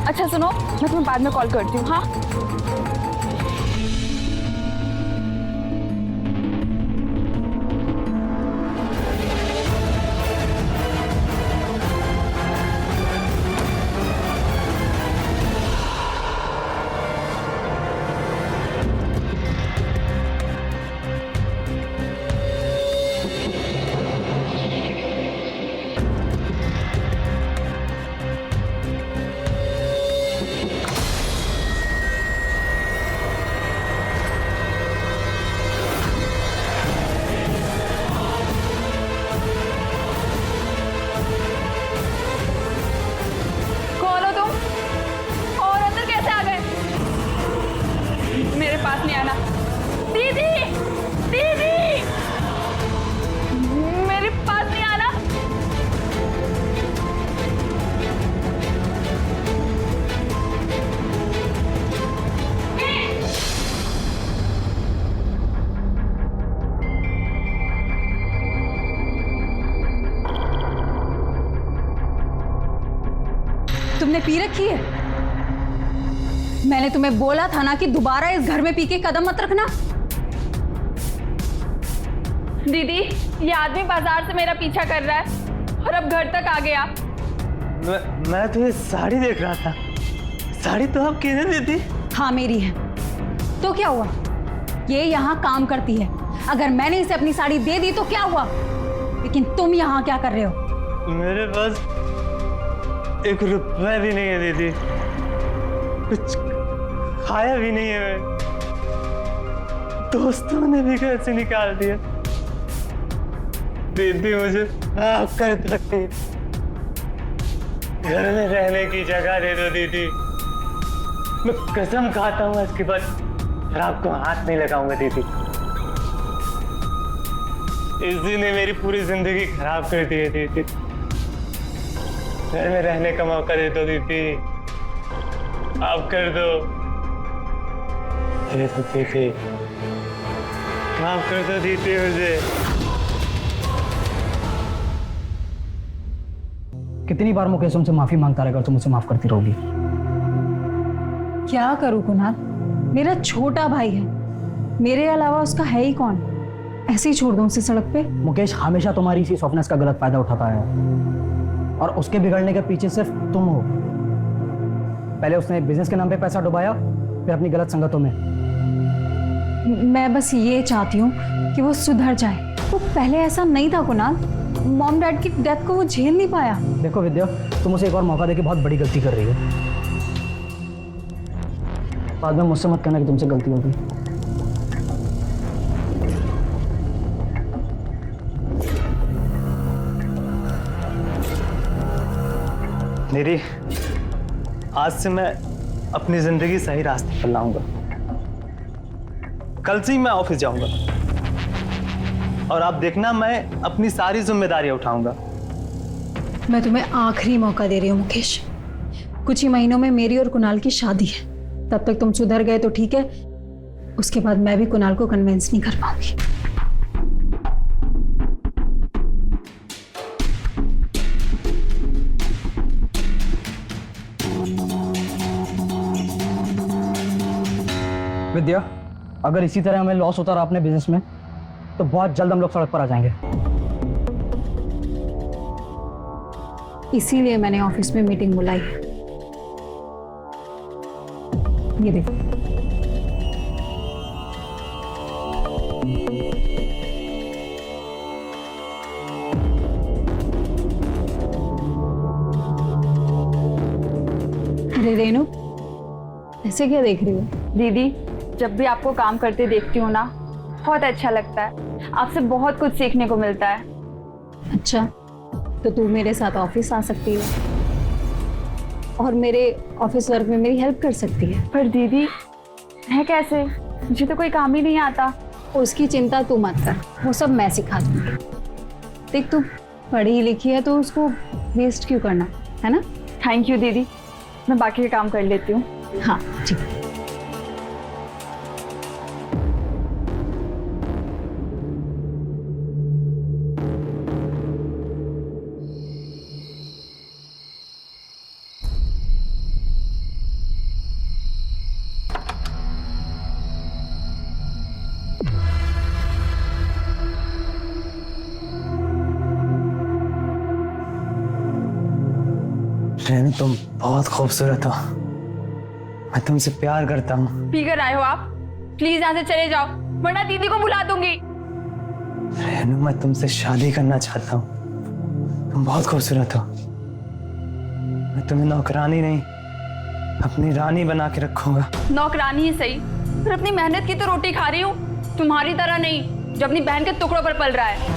S3: अच्छा सुनो, मैं तुम्हें बाद में कॉल करती हूँ। हाँ, पास नहीं आना। दीदी, दीदी, मेरे पास नहीं आना।
S6: तुमने पी रखी है? मैंने तुम्हें बोला था ना कि दोबारा इस घर में पी के कदम मत रखना।
S3: दीदी, ये आदमी बाजार से मेरा पीछा कर रहा है और अब घर तक आ गया।
S5: मैं तो ये साड़ी देख रहा था। साड़ी तो आप किसने दी थी?
S6: हाँ, मेरी है। तो क्या हुआ? ये यहाँ काम करती है। अगर मैंने इसे अपनी साड़ी दे दी तो क्या हुआ? लेकिन तुम यहाँ क्या कर रहे हो?
S5: मेरे पास 1 रुपया भी नहीं है दीदी। कुछ खाया भी नहीं है। मैं दोस्तों ने भी घर से निकाल दिया। दीदी, मुझे माफ कर दो। घर में रहने की जगह दे दो दीदी। मैं कसम खाता हूँ इसके बाद शराब को हाथ नहीं लगाऊंगा दीदी। इसी ने मेरी पूरी जिंदगी खराब कर दी है दीदी। घर में रहने का मौका दे दो दीदी। आप कर दो दीदी। माफ कर दो दीदी मुझे।
S11: कितनी बार मुकेश तुमसे माफी मांगता रहेगा, तुम मुझसे माफ करती रहोगी?
S6: क्या करूं कुणाल? मेरा छोटा भाई है, मेरे अलावा उसका है ही कौन? ऐसे ही छोड़ दूं उसे सड़क पे?
S11: मुकेश हमेशा तुम्हारी इसी सॉफ्टनेस का गलत फायदा उठाता है और उसके बिगड़ने के पीछे सिर्फ तुम हो। पहले उसने बिजनेस के नाम पे पैसा डुबाया, फिर अपनी गलत संगतों में।
S6: मैं बस ये चाहती हूँ कि वो सुधर जाए।
S3: वो पहले ऐसा नहीं था कुणाल, मॉम डैड की डेथ को वो झेल नहीं पाया।
S11: देखो विद्या, तुम उसे एक और मौका देके बहुत बड़ी गलती कर रही हो। बाद में मुझसे मत कहना कि तुमसे गलती होगी।
S5: मेरी आज से मैं अपनी जिंदगी सही रास्ते पर लाऊंगा। कल से ही मैं ऑफिस जाऊंगा और आप देखना मैं अपनी सारी जिम्मेदारियां उठाऊंगा।
S3: मैं तुम्हें आखिरी मौका दे रही हूँ मुकेश। कुछ ही महीनों में मेरी और कुणाल की शादी है। तब तक तुम सुधर गए तो ठीक है, उसके बाद मैं भी कुणाल को कन्विंस नहीं कर पाऊंगी।
S11: विद्या, अगर इसी तरह हमें लॉस होता रहा अपने बिजनेस में तो बहुत जल्द हम लोग सड़क पर आ जाएंगे।
S3: इसीलिए मैंने ऑफिस में मीटिंग बुलाई है। ये देखो, अरे रेनू, ऐसे क्या देख रही हो?
S6: दीदी, जब भी आपको काम करते देखती हूँ ना, बहुत अच्छा लगता है। आपसे बहुत कुछ सीखने को मिलता है।
S3: अच्छा, तो तू मेरे साथ ऑफिस आ सकती है और मेरे ऑफिस वर्क में मेरी हेल्प कर सकती है।
S6: पर दीदी, है कैसे? मुझे तो कोई काम ही नहीं आता।
S3: उसकी चिंता तू मत कर, वो सब मैं सिखा दूंगी। देख, तू पढ़ी लिखी है तो उसको वेस्ट क्यों करना, है ना?
S6: थैंक यू दीदी, मैं बाकी का काम कर लेती हूँ।
S3: हाँ ठीक है।
S5: रेनू, तुम बहुत खूबसूरत हो। मैं तुमसे प्यार करता हूँ।
S6: पी कर आए हो आप? प्लीज यहाँ से चले जाओ, वरना दीदी को बुला दूंगी।
S5: रेनू, मैं तुमसे शादी करना चाहता हूँ। तुम बहुत खूबसूरत हो। मैं तुम्हें नौकरानी नहीं, अपनी रानी बना के रखूंगा।
S6: नौकरानी ही सही, पर अपनी मेहनत की तो रोटी खा रही हूँ, तुम्हारी तरह नहीं जो अपनी बहन के टुकड़ों पर पल रहा है।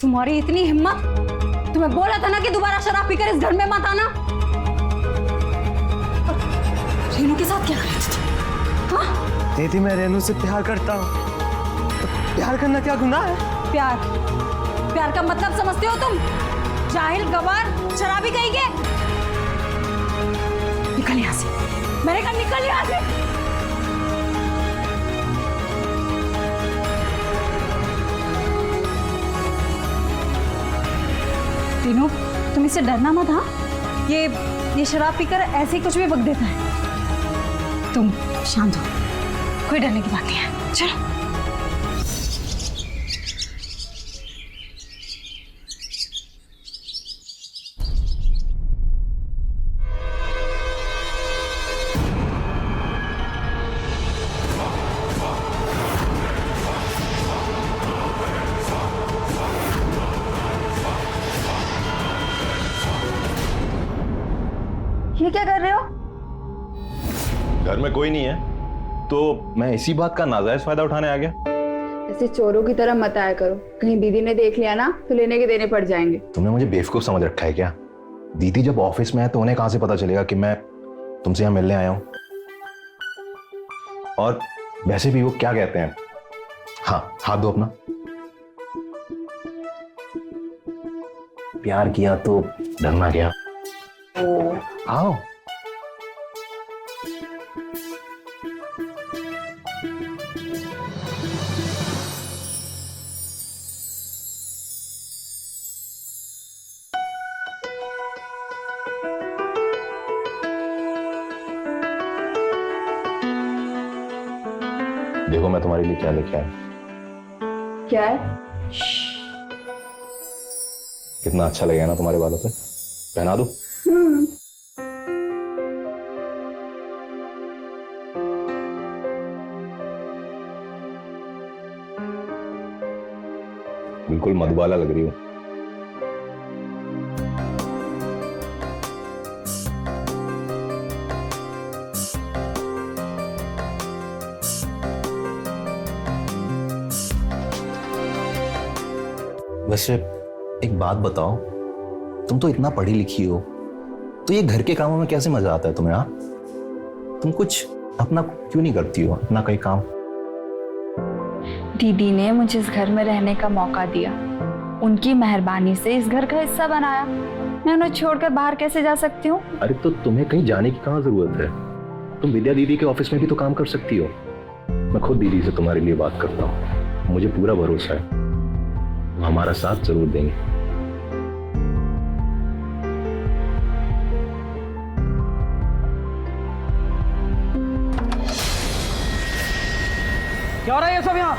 S3: तुम्हारी इतनी हिम्मत, तुम्हें बोला था ना कि दोबारा शराब पीकर इस घर में मत आना। रेनू के साथ क्या कर रही थी? हाँ?
S5: दीदी, मैं रेनू से प्यार करता हूँ। तो प्यार करना क्या गुनाह है?
S3: प्यार, प्यार का मतलब समझते हो तुम? जाहिल, गवार, शराबी कहीं के। निकल यहाँ से, मैंने कहा निकल यहाँ से। तीनों, तुम इससे डरना मत। हाँ, ये शराब पीकर ऐसे ही कुछ भी बक देता है। तुम शांत हो, कोई डरने की बात नहीं है। चलो।
S6: ये क्या कर रहे हो?
S9: घर में कोई नहीं है तो मैं इसी बात का नाजायज फायदा उठाने आ गया।
S6: ऐसे चोरों की तरह मत आया करो, कहीं दीदी ने देख लिया ना तो लेने के देने पड़ जाएंगे।
S9: तुमने मुझे बेवकूफ समझ रखा है क्या? दीदी जब ऑफिस में है तो उन्हें कहां से पता चलेगा कि मैं तुमसे यहां मिलने आया हूं? और वैसे भी वो क्या कहते हैं, हाँ, हाथ दो अपना। प्यार किया तो डरना क्या? आओ। देखो मैं तुम्हारे लिए क्या लेके आया।
S6: क्या है?
S9: कितना अच्छा लगेगा ना तुम्हारे बालों पे, पहना दूं? बिल्कुल मधुबाला लग रही हो। वैसे एक बात बताओ, तुम तो इतना पढ़ी लिखी हो, तो ये घर के कामों में कैसे मजा आता है तुम्हें? हाँ, तुम कुछ अपना क्यों नहीं करती हो, अपना कोई काम?
S10: दीदी ने मुझे इस घर में रहने का मौका दिया, उनकी मेहरबानी से इस घर का हिस्सा बनाया। मैं उन्हें छोड़कर बाहर कैसे जा सकती हूँ?
S9: अरे तो तुम्हें कहीं जाने की कहाँ जरूरत है? तुम विद्या दीदी के ऑफिस में भी तो काम कर सकती हो। मैं खुद दीदी से तुम्हारे लिए बात करता हूँ, मुझे पूरा भरोसा है वो हमारा साथ जरूर देंगे।
S11: क्या हो रहा है ये सब यहाँ?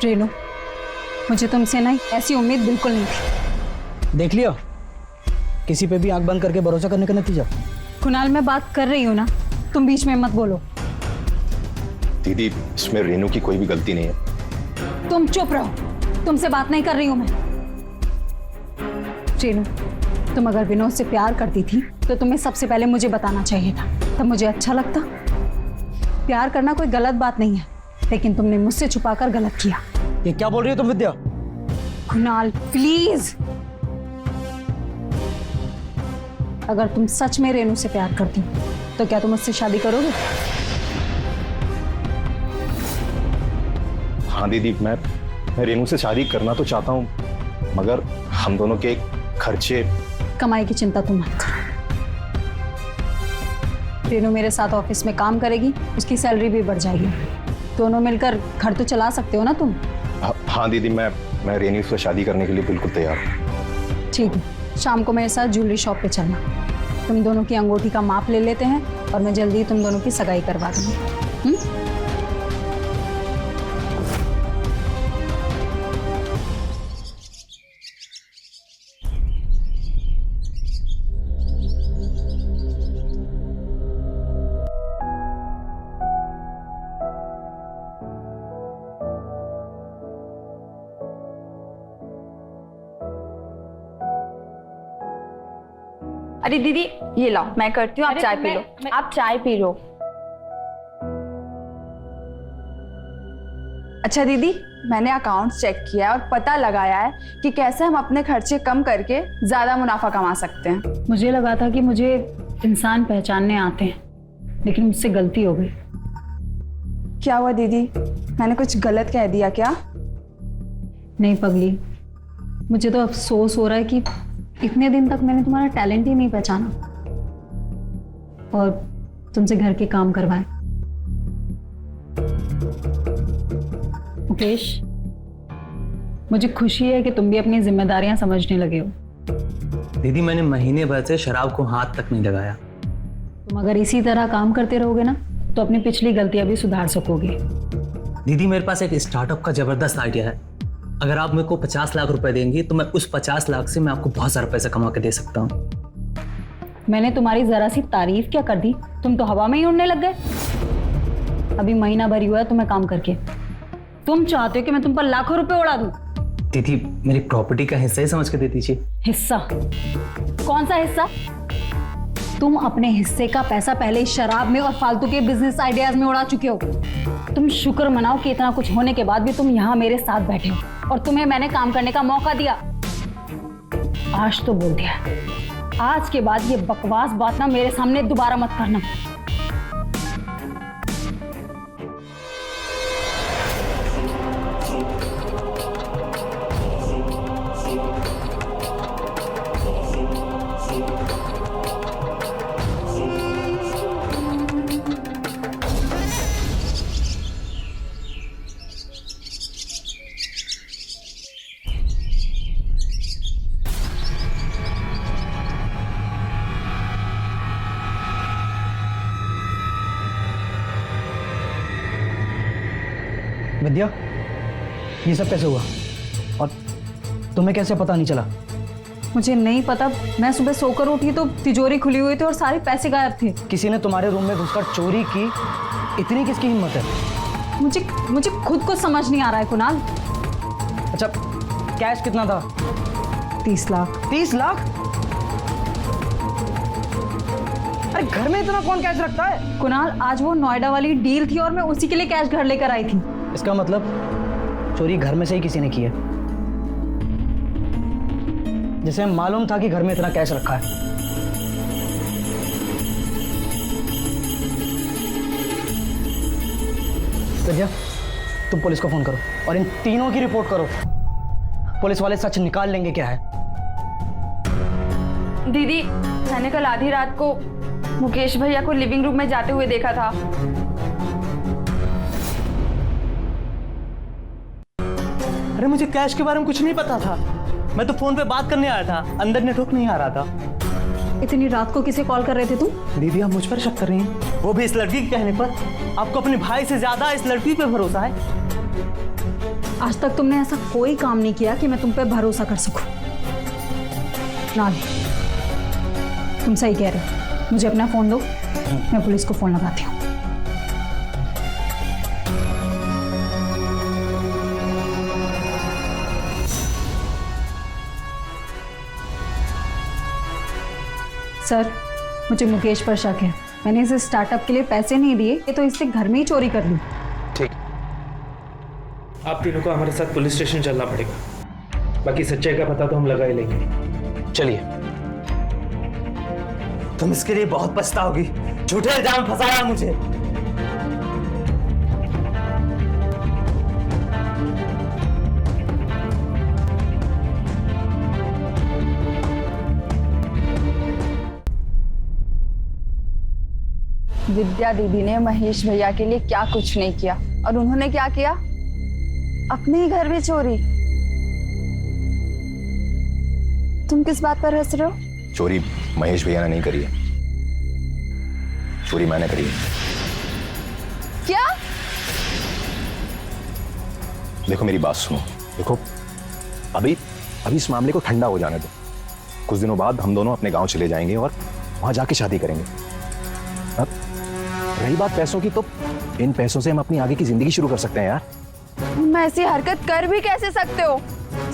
S6: रेनू, मुझे तुमसे ना ऐसी उम्मीद बिल्कुल नहीं थी।
S11: देख लिया, किसी पे भी आंख बंद करके भरोसा करने का नतीजा।
S6: कुणाल, मैं बात कर रही हूँ ना, तुम बीच में मत बोलो।
S9: दीदी, इसमें रेनू की कोई भी गलती नहीं है।
S6: तुम चुप रहो, तुमसे बात नहीं कर रही हूँ मैं। रेनू, तुम अगर विनोद से प्यार करती थी तो तुम्हें सबसे पहले मुझे बताना चाहिए था, तब मुझे अच्छा लगता। प्यार करना कोई गलत बात नहीं है, लेकिन तुमने मुझसे छुपाकर गलत किया।
S11: ये क्या बोल रही हो तुम विद्या?
S6: कुणाल प्लीज, अगर तुम सच में रेनू से प्यार करती हो तो क्या तुम उससे शादी करोगे?
S9: हाँ दीदी, मैं रेनू से शादी करना तो चाहता हूँ, मगर हम दोनों के खर्चे।
S6: कमाई की चिंता तुम मत करो। रेनू मेरे साथ ऑफिस में काम करेगी, उसकी सैलरी भी बढ़ जाएगी, दोनों मिलकर घर तो चला सकते हो ना तुम।
S9: हाँ दीदी, मैं रेनू से शादी करने के लिए बिल्कुल तैयार हूँ।
S6: ठीक है, शाम को मेरे साथ ज्वेलरी शॉप पे चलना, तुम दोनों की अंगूठी का माप ले लेते हैं और मैं जल्दी तुम दोनों की सगाई करवा दूंगी।
S10: अरे दीदी, ये लाओ, मैं करती हूँ, आप चाय पी लो। आप चाय पी लो। अच्छा दीदी, मैंने अकाउंट्स चेक किया है और पता लगाया है कि कैसे हम अपने खर्चे कम करके ज्यादा मुनाफा कमा सकते हैं।
S6: मुझे लगा था कि मुझे इंसान पहचानने आते हैं, लेकिन मुझसे गलती हो गई।
S10: क्या हुआ दीदी, मैंने कुछ गलत कह दिया क्या?
S6: नहीं पगली, मुझे तो अफसोस हो रहा है कि इतने दिन तक मैंने तुम्हारा टैलेंट ही नहीं पहचाना और तुमसे घर के काम करवाए। मुकेश, मुझे खुशी है कि तुम भी अपनी जिम्मेदारियां समझने लगे हो।
S11: दीदी, मैंने महीने भर से शराब को हाथ तक नहीं लगाया।
S6: तुम अगर इसी तरह काम करते रहोगे ना तो अपनी पिछली गलतियां भी सुधार सकोगे।
S11: दीदी, मेरे पास एक स्टार्टअप का जबरदस्त आइडिया है। अगर आप मेरे को 50 लाख रुपए देंगी तो मैं उस 50 लाख से मैं आपको बहुत सारा पैसा कमा के दे सकता हूँ।
S6: मैंने तुम्हारी जरा सी तारीफ क्या कर दी, तुम तो हवा में ही उड़ने लग गए। अभी महीना भर ही हुआ है तुम्हें काम करके, तुम चाहते हो कि मैं तुम पर लाखों रुपए उड़ा दूं?
S11: दीदी, मेरी प्रॉपर्टी का हिस्सा ही समझ के दे दीजिए।
S6: हिस्सा? कौन सा हिस्सा? तुम अपने हिस्से का पैसा पहले शराब में और फालतू के बिजनेस आइडियाज में उड़ा चुके हो। तुम शुक्र मनाओ कि इतना कुछ होने के बाद भी तुम यहाँ मेरे साथ बैठे हो और तुम्हें मैंने काम करने का मौका दिया। आज तो बोल दिया, आज के बाद ये बकवास बात ना मेरे सामने दोबारा मत करना।
S11: विद्या, ये सब कैसे हुआ और तुम्हें कैसे पता नहीं चला?
S6: मुझे नहीं पता, मैं सुबह सोकर उठी तो तिजोरी खुली हुई थी और सारे पैसे गायब थे।
S11: किसी ने तुम्हारे रूम में घुसकर चोरी की, इतनी किसकी हिम्मत है?
S6: मुझे खुद को समझ नहीं आ रहा है कुणाल।
S11: अच्छा, कैश कितना था?
S6: 30 लाख।
S11: 30 लाख? अरे घर में इतना कौन कैश रखता है?
S6: कुणाल, आज वो नोएडा वाली डील थी और मैं उसी के लिए कैश घर लेकर आई थी।
S11: इसका मतलब चोरी घर में से ही किसी ने की है, जिसे मालूम था कि घर में इतना कैश रखा है। विद्या, तुम पुलिस को फोन करो और इन तीनों की रिपोर्ट करो। पुलिस वाले सच निकाल लेंगे क्या है।
S10: दीदी, मैंने कल आधी रात को मुकेश भैया को लिविंग रूम में जाते हुए देखा था।
S5: अरे मुझे कैश के बारे में कुछ नहीं पता था, मैं तो फोन पे बात करने आया था, अंदर नेटवर्क नहीं आ रहा था।
S6: इतनी रात को किसे कॉल कर रहे थे तुम?
S5: दीदी, आप मुझ पर शक कर रही हैं? वो भी इस लड़की के कहने पर? आपको अपने भाई से ज्यादा इस लड़की पे भरोसा है?
S6: आज तक तुमने ऐसा कोई काम नहीं किया कि मैं तुम पे भरोसा कर सकूं। ना, तुम सही कह रहे हो। मुझे अपना फोन दो, मैं पुलिस को फोन लगाती हूँ। सर, मुझे मुकेश पर शक है। मैंने इसे स्टार्टअप के लिए पैसे नहीं दिए, ये तो इससे घर में ही चोरी कर ली।
S12: ठीक, आप तीनों को हमारे साथ पुलिस स्टेशन चलना पड़ेगा। बाकी सच्चाई का पता तो हम लगा ही लेंगे। चलिए।
S5: तुम इसके लिए बहुत पछताओगी, झूठे इल्जाम फंसाया मुझे।
S10: विद्या दीदी ने महेश भैया के लिए क्या कुछ नहीं किया, और उन्होंने क्या किया? अपने ही घर में चोरी। तुम किस बात पर हंस रहे हो?
S9: चोरी महेश भैया ने नहीं करी है, चोरी मैंने करी है।
S10: क्या?
S9: देखो मेरी बात सुनो, देखो अभी इस मामले को ठंडा हो जाने दो। कुछ दिनों बाद हम दोनों अपने गांव चले जाएंगे और वहां जाके शादी करेंगे। अब रही बात पैसों की, तो इन पैसों से हम अपनी आगे की जिंदगी शुरू कर सकते हैं यार।
S10: तुम ऐसी हरकत कर भी कैसे सकते हो?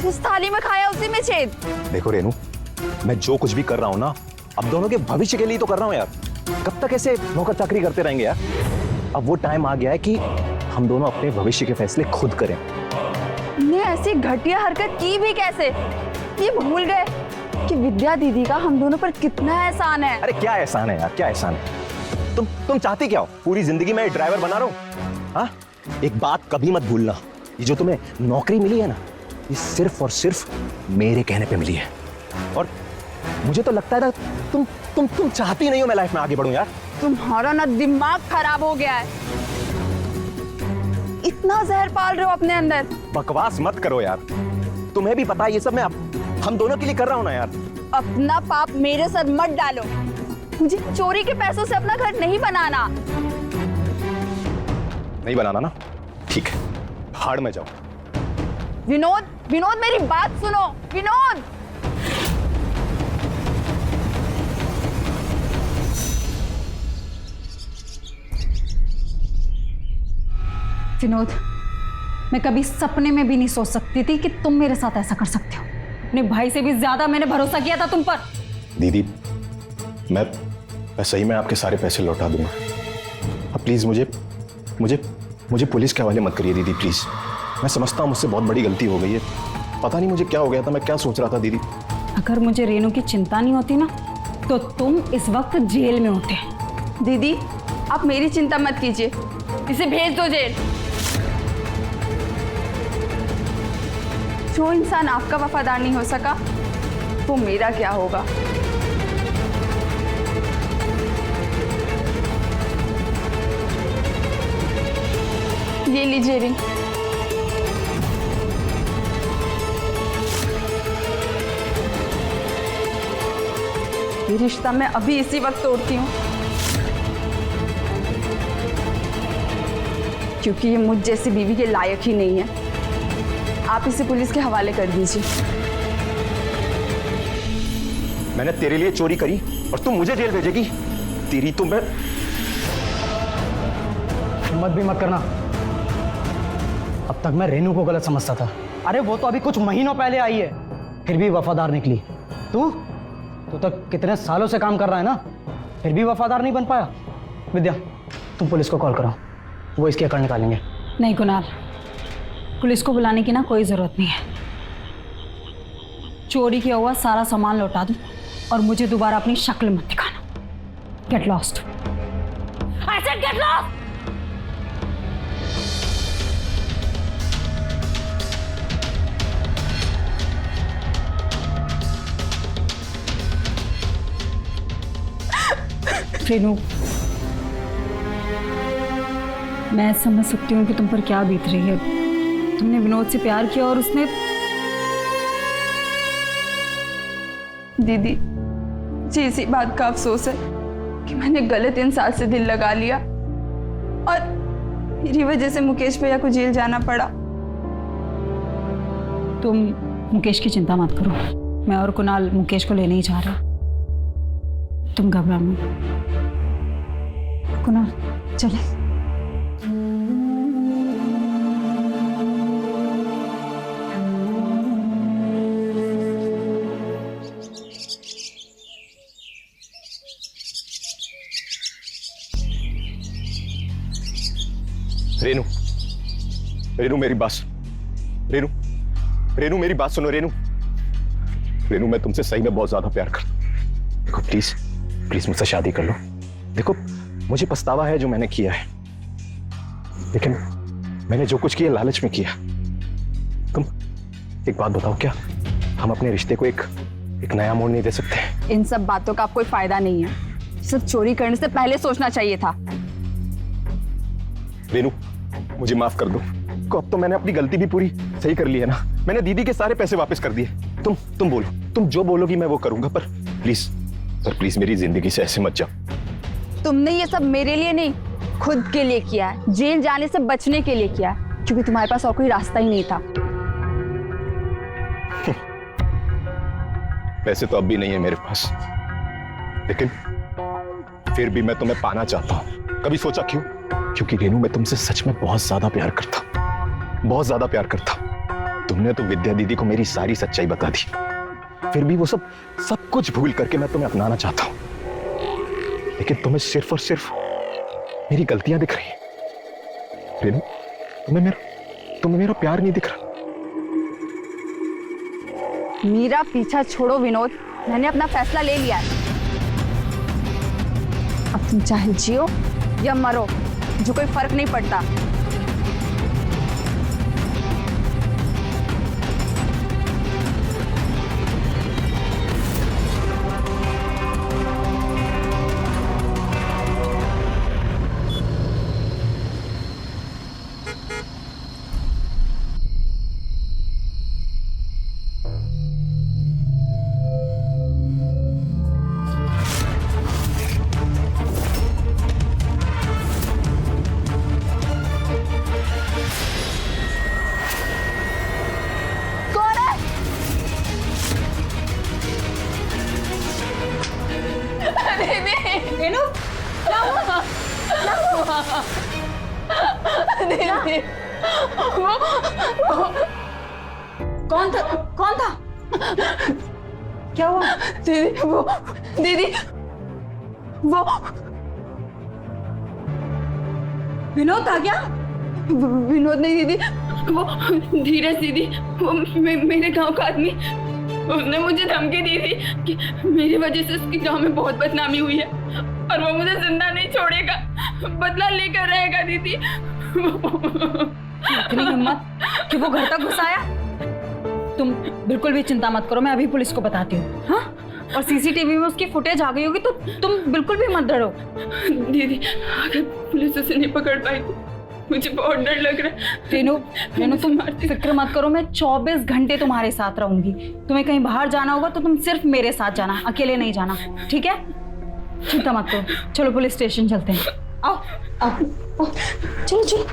S10: जिस थाली में खाया उसी में छेद।
S9: देखो रेनू, मैं जो कुछ भी कर रहा हूँ ना, अब दोनों के भविष्य के लिए तो कर रहा हूँ यार। कब तक ऐसे नौकर चाकरी करते रहेंगे यार? अब वो टाइम आ गया है कि हम दोनों अपने भविष्य के फैसले खुद करें।
S10: तुमने ऐसी घटिया हरकत की भी कैसे? ये भूल गए कि विद्या दीदी का हम दोनों पर कितना एहसान है।
S9: अरे क्या एहसान है यार, क्या एहसान है? तुम चाहती क्या हो? पूरी जिंदगी मैं ड्राइवर बना रहा हूँ? हाँ, एक बात कभी मत भूलना, ये जो तुम्हें नौकरी मिली है ना, ये सिर्फ और सिर्फ मेरे कहने पे मिली है। और मुझे तो लगता है ना, तुम चाहती नहीं हो मैं लाइफ में आगे बढ़ूं यार।
S10: तुम्हारा ना दिमाग खराब हो गया है, इतना जहर पाल रहे हो अपने अंदर।
S9: बकवास मत करो यार, तुम्हें भी पता है ये सब मैं हम दोनों के लिए कर रहा हूं ना यार।
S10: अपना पाप मेरे सर मत डालो, मुझे चोरी के पैसों से अपना घर नहीं बनाना।
S9: नहीं बनाना ना, ठीक है, भाड़ में जाओ।
S10: विनोद, मेरी बात सुनो। विनोद,
S6: मैं कभी सपने में भी नहीं सोच सकती थी कि तुम मेरे साथ ऐसा कर सकते हो। अपने भाई से भी ज्यादा मैंने भरोसा किया था तुम पर।
S9: दीदी, मैं सही में आपके सारे पैसे लौटा दूंगा। अब प्लीज मुझे पुलिस के हवाले मत करिए दीदी, प्लीज। मैं समझता हूँ मुझसे बहुत बड़ी गलती हो गई है, पता नहीं मुझे क्या हो गया था, मैं क्या सोच रहा था दीदी।
S6: अगर मुझे रेनू की चिंता नहीं होती ना, तो तुम इस वक्त जेल में होते।
S10: दीदी, आप मेरी चिंता मत कीजिए, इसे भेज दो जेल। जो इंसान आपका वफादार नहीं हो सका, वो मेरा क्या होगा? ये लीजिए रिंग। ये रिश्ता मैं अभी इसी वक्त तोड़ती हूँ, क्योंकि ये मुझ जैसी बीवी के लायक ही नहीं है। आप इसे पुलिस के हवाले कर दीजिए।
S9: मैंने तेरे लिए चोरी करी और तुम मुझे जेल भेजेगी? तेरी तो मैं
S11: हिम्मत भी मत करना। अब तक मैं रेनू को गलत समझता था। अरे वो तो अभी कुछ महीनों पहले आई है, फिर भी वफादार निकली। तू तो कितने सालों से काम कर रहा है ना, फिर भी वफादार नहीं बन पाया। विद्या, तुम पुलिस को कॉल करो, वो इसकी अकड़ निकालेंगे।
S6: नहीं कुणाल, पुलिस को बुलाने की ना कोई ज़रूरत नहीं है। चोरी किया हुआ सारा सामान लौटा दो और मुझे दोबारा अपनी शक्ल मत दिखाना। Get lost. I said get lost. Renu, मैं समझ सकती हूँ कि तुम पर क्या बीत रही है। तुमने विनोद से प्यार किया और उसने
S10: दीदी, मुझे इसी बात का अफसोस है कि मैंने गलत इंसान से दिल लगा लिया और मेरी वजह से मुकेश भैया को जेल जाना पड़ा।
S6: तुम मुकेश की चिंता मत करो, मैं और कुणाल मुकेश को लेने ही जा रहे हैं। तुम घबरा मत। कुणाल चले।
S9: रेनू, रेनू मेरी बात, रेनू, रेनू मेरी बात सुनो। रेनू, रेनू मैं तुमसे सही में बहुत ज्यादा प्यार करता हूं। देखो प्लीज, प्लीज मुझसे शादी कर लो। देखो मुझे पछतावा है जो मैंने किया है, लेकिन मैंने जो कुछ किया लालच में किया। तुम एक बात बताओ, क्या हम अपने रिश्ते को एक नया मोड़ नहीं दे सकते?
S10: इन सब बातों का अब कोई फायदा नहीं है। सिर्फ चोरी करने से पहले सोचना चाहिए था।
S9: रेनू मुझे माफ कर दो। अब तो मैंने अपनी गलती भी पूरी सही कर ली है ना। मैंने दीदी के सारे पैसे वापस कर दिए। तुम बोलो, तुम जो बोलोगी मैं वो करूंगा, पर प्लीज मेरी जिंदगी से ऐसे मत जाओ।
S10: तुमने ये सब मेरे लिए नहीं, खुद के लिए किया है। जेल जाने से बचने के लिए किया है, क्योंकि तुम्हारे पास और कोई रास्ता ही नहीं था।
S9: पैसे तो अब भी नहीं है मेरे पास, लेकिन फिर भी मैं तुम्हें पाना चाहता हूं। कभी सोचा क्यों? क्योंकि रेनू मैं तुमसे सच में बहुत ज्यादा प्यार करता हूं, बहुत ज्यादा प्यार करता हूं। तुमने तो विद्या दीदी को मेरी सारी सच्चाई बता दी, फिर भी वो सब कुछ भूल करके मैं तुम्हें अपनाना चाहता हूं। लेकिन तुम्हें सिर्फ और सिर्फ मेरी गलतियां दिख रही हैं। रेनू, तुम्हें मेरा प्यार नहीं दिख रहा।
S10: मेरा पीछा छोड़ो विनोद, मैंने अपना फैसला ले लिया है। अब तुम चाहे जियो या मरो, जो कोई फर्क नहीं पड़ता।
S3: कौन था? क्या हुआ? दीदी वो विनोद आ गया? विनोद नहीं दीदी, वो धीरज दीदी, वो मेरे गांव का आदमी। उसने मुझे धमकी दी थी कि मेरी वजह से उसके गांव में बहुत बदनामी हुई है और वो मुझे जिंदा नहीं छोड़ेगा, बदला लेकर रहेगा दीदी।
S6: इतनी हिम्मत कि वो घर तक घुस आया? तुम बिल्कुल भी चिंता मत करो, मैं अभी पुलिस को बताती हूँ। हाँ, और सीसीटीवी में उसकी फुटेज आ गई होगी, तो तुम बिल्कुल भी मत डरो।
S3: दीदी अगर पुलिस उसे नहीं पकड़ पाई तो मुझे बहुत डर लग रहा है।
S6: रेनू तुम फिक्र मत करो, मैं 24 घंटे तुम्हारे साथ रहूंगी। तुम्हें कहीं बाहर जाना होगा तो तुम सिर्फ मेरे साथ जाना, अकेले नहीं जाना, ठीक है? चिंता मत करो, चलो पुलिस स्टेशन चलते हैं। आओ आओ, चलो चलो।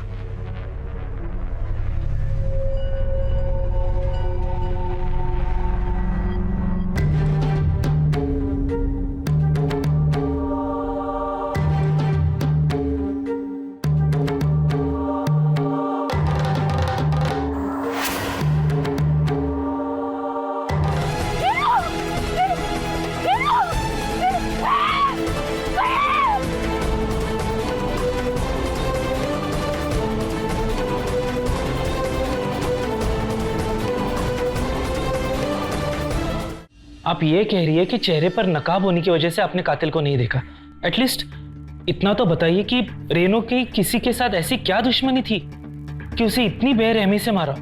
S12: आप ये कह रही है कि चेहरे पर नकाब होने की वजह से आपने कातिल को नहीं देखा। एटलीस्ट इतना तो बताइए कि रेनू की किसी के साथ ऐसी क्या दुश्मनी थी कि उसे इतनी बेरहमी से मारा?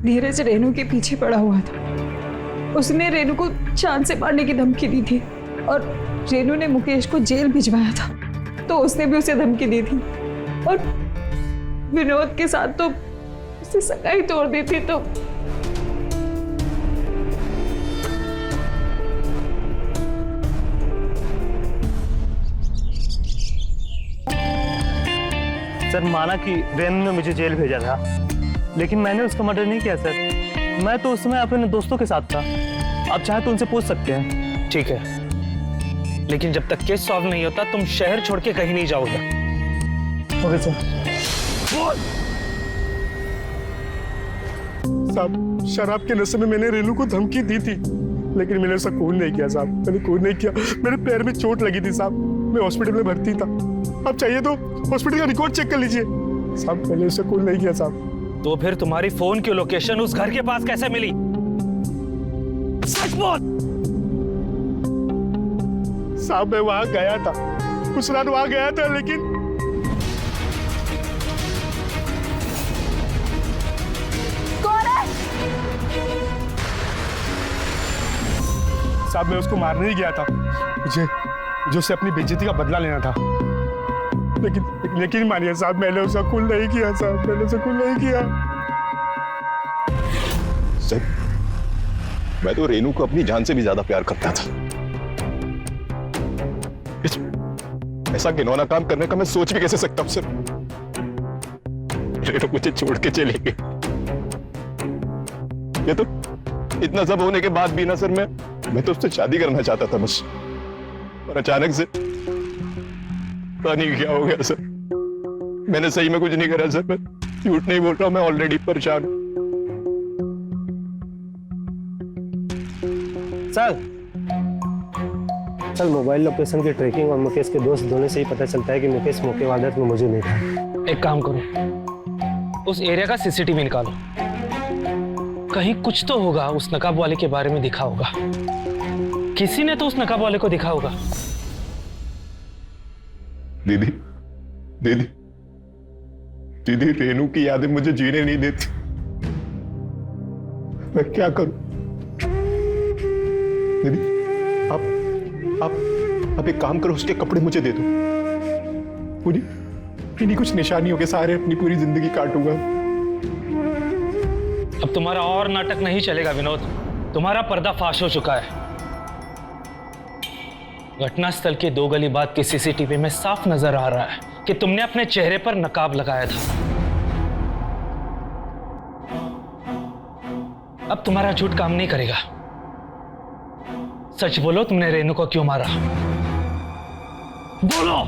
S10: धीरज रेनू के पीछे पड़ा हुआ था। उसने रेनू को जान से मारने की धमकी दी थी और रेनू ने मुकेश को जेल भिजवाया था तो उसने भी उसे धमकी दी थी। और विनोद के साथ तो उसने सगाई तोड़ दी थी। तो
S5: सर माना कि रेनू ने मुझे जेल भेजा था, लेकिन मैंने उसका मर्डर नहीं किया सर। मैं तो उस समय अपने दोस्तों के साथ था। आप चाहे तो उनसे पूछ सकते हैं।
S12: ठीक है, लेकिन जब तक केस सॉल्व नहीं होता तुम शहर छोड़ के कहीं नहीं जाओगे।
S5: Okay sir.
S13: साहब, शराब के नशे में मैंने रेनू को धमकी दी थी, लेकिन मैंने उसका खून नहीं किया साहब। मैंने खून नहीं किया। मेरे पैर में चोट लगी थी साहब। मैं हॉस्पिटल में भर्ती था। आप चाहिए तो हॉस्पिटल का रिकॉर्ड चेक कर लीजिए साहब। मैंने उससे खून नहीं किया साहब।
S12: तो फिर तुम्हारी फोन की लोकेशन उस घर के पास कैसे मिली? सच बोल।
S13: साहब मैं वहां गया था, उस रात वहां गया था, लेकिन साहब मैं उसको मारने ही गया था। मुझे उससे अपनी बेइज्जती का बदला लेना था। लेकिन यकीन मानिए साहब, मैंने उसका खून नहीं किया साहब। मैंने उसका खून नहीं किया।
S9: सर, मैं तो रेनू को अपनी जान से भी ज्यादा प्यार करता था। ऐसा घिनौना काम करने का मैं सोच भी कैसे सकता हूं सर। रेनू मुझे छोड़ के चले गए। ये तो इतना सब होने के बाद भी ना सर, मैं तो उससे शादी करना चाहता था बस। और अचानक से पता नहीं क्या हो गया सर। मैंने सही में कुछ नहीं करा सर। मैं झूठ नहीं बोल रहा हूं, मैं ऑलरेडी परेशान हूं।
S5: सर मोबाइल लोकेशन की ट्रैकिंग और मुकेश के दोस्त दोनों से ही पता चलता है कि मुकेश मौके वारदात में मौजूद नहीं था।
S12: एक काम करो, उस एरिया का सीसीटीवी निकालो। कहीं कुछ तो होगा, उस नकाब वाले के बारे में दिखा होगा। किसी ने तो उस नकाब वाले को दिखा होगा।
S9: दीदी दीदी दीदी, रेनू की यादें मुझे जीने नहीं देती। मैं क्या करूं? दीदी आप एक काम करो, उसके कपड़े मुझे दे दो। इन्हीं कुछ निशानियों के सहारे अपनी पूरी जिंदगी काटूंगा।
S12: अब तुम्हारा और नाटक नहीं चलेगा विनोद। तुम्हारा पर्दाफाश हो चुका है। घटनास्थल के 2 गली बाद के सीसीटीवी में साफ नजर आ रहा है कि तुमने अपने चेहरे पर नकाब लगाया था। अब तुम्हारा झूठ काम नहीं करेगा। सच बोलो, तुमने रेनू को क्यों मारा? बोलो।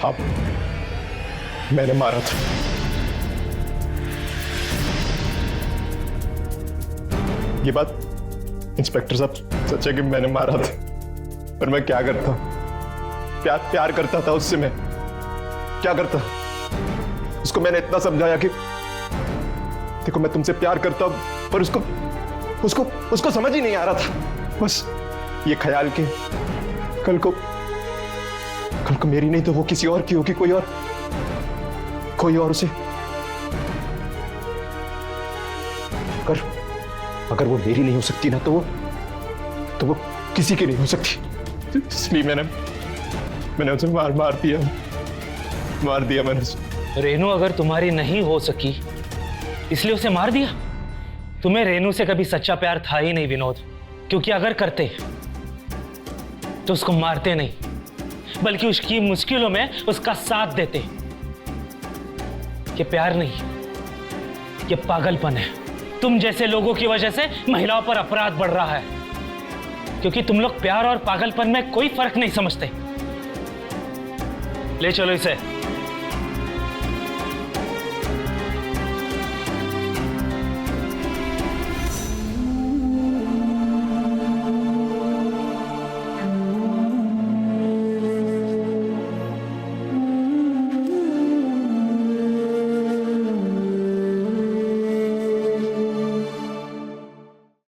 S9: हाँ, मैंने मारा था। ये बात इंस्पेक्टर साहब सच है कि मैंने मारा था, पर मैं क्या करता? प्यार करता था उससे। मैं क्या करता? उसको मैंने इतना समझाया कि देखो मैं तुमसे प्यार करता हूं, पर उसको समझ ही नहीं आ रहा था। बस ये ख्याल कि कल को मेरी नहीं तो वो किसी और की होगी। कोई और उसे अगर वो मेरी नहीं हो सकती ना, तो वो किसी की नहीं हो सकती। इसलिए मैंने उसे मार दिया मैंने उसे।
S12: रेनू अगर तुम्हारी नहीं हो सकी इसलिए उसे मार दिया? तुम्हें रेनू से कभी सच्चा प्यार था ही नहीं विनोद, क्योंकि अगर करते तो उसको मारते नहीं, बल्कि उसकी मुश्किलों में उसका साथ देते। ये प्यार नहीं, ये पागलपन है। तुम जैसे लोगों की वजह से महिलाओं पर अपराध बढ़ रहा है, क्योंकि तुम लोग प्यार और पागलपन में कोई फर्क नहीं समझते। ले चलो इसे।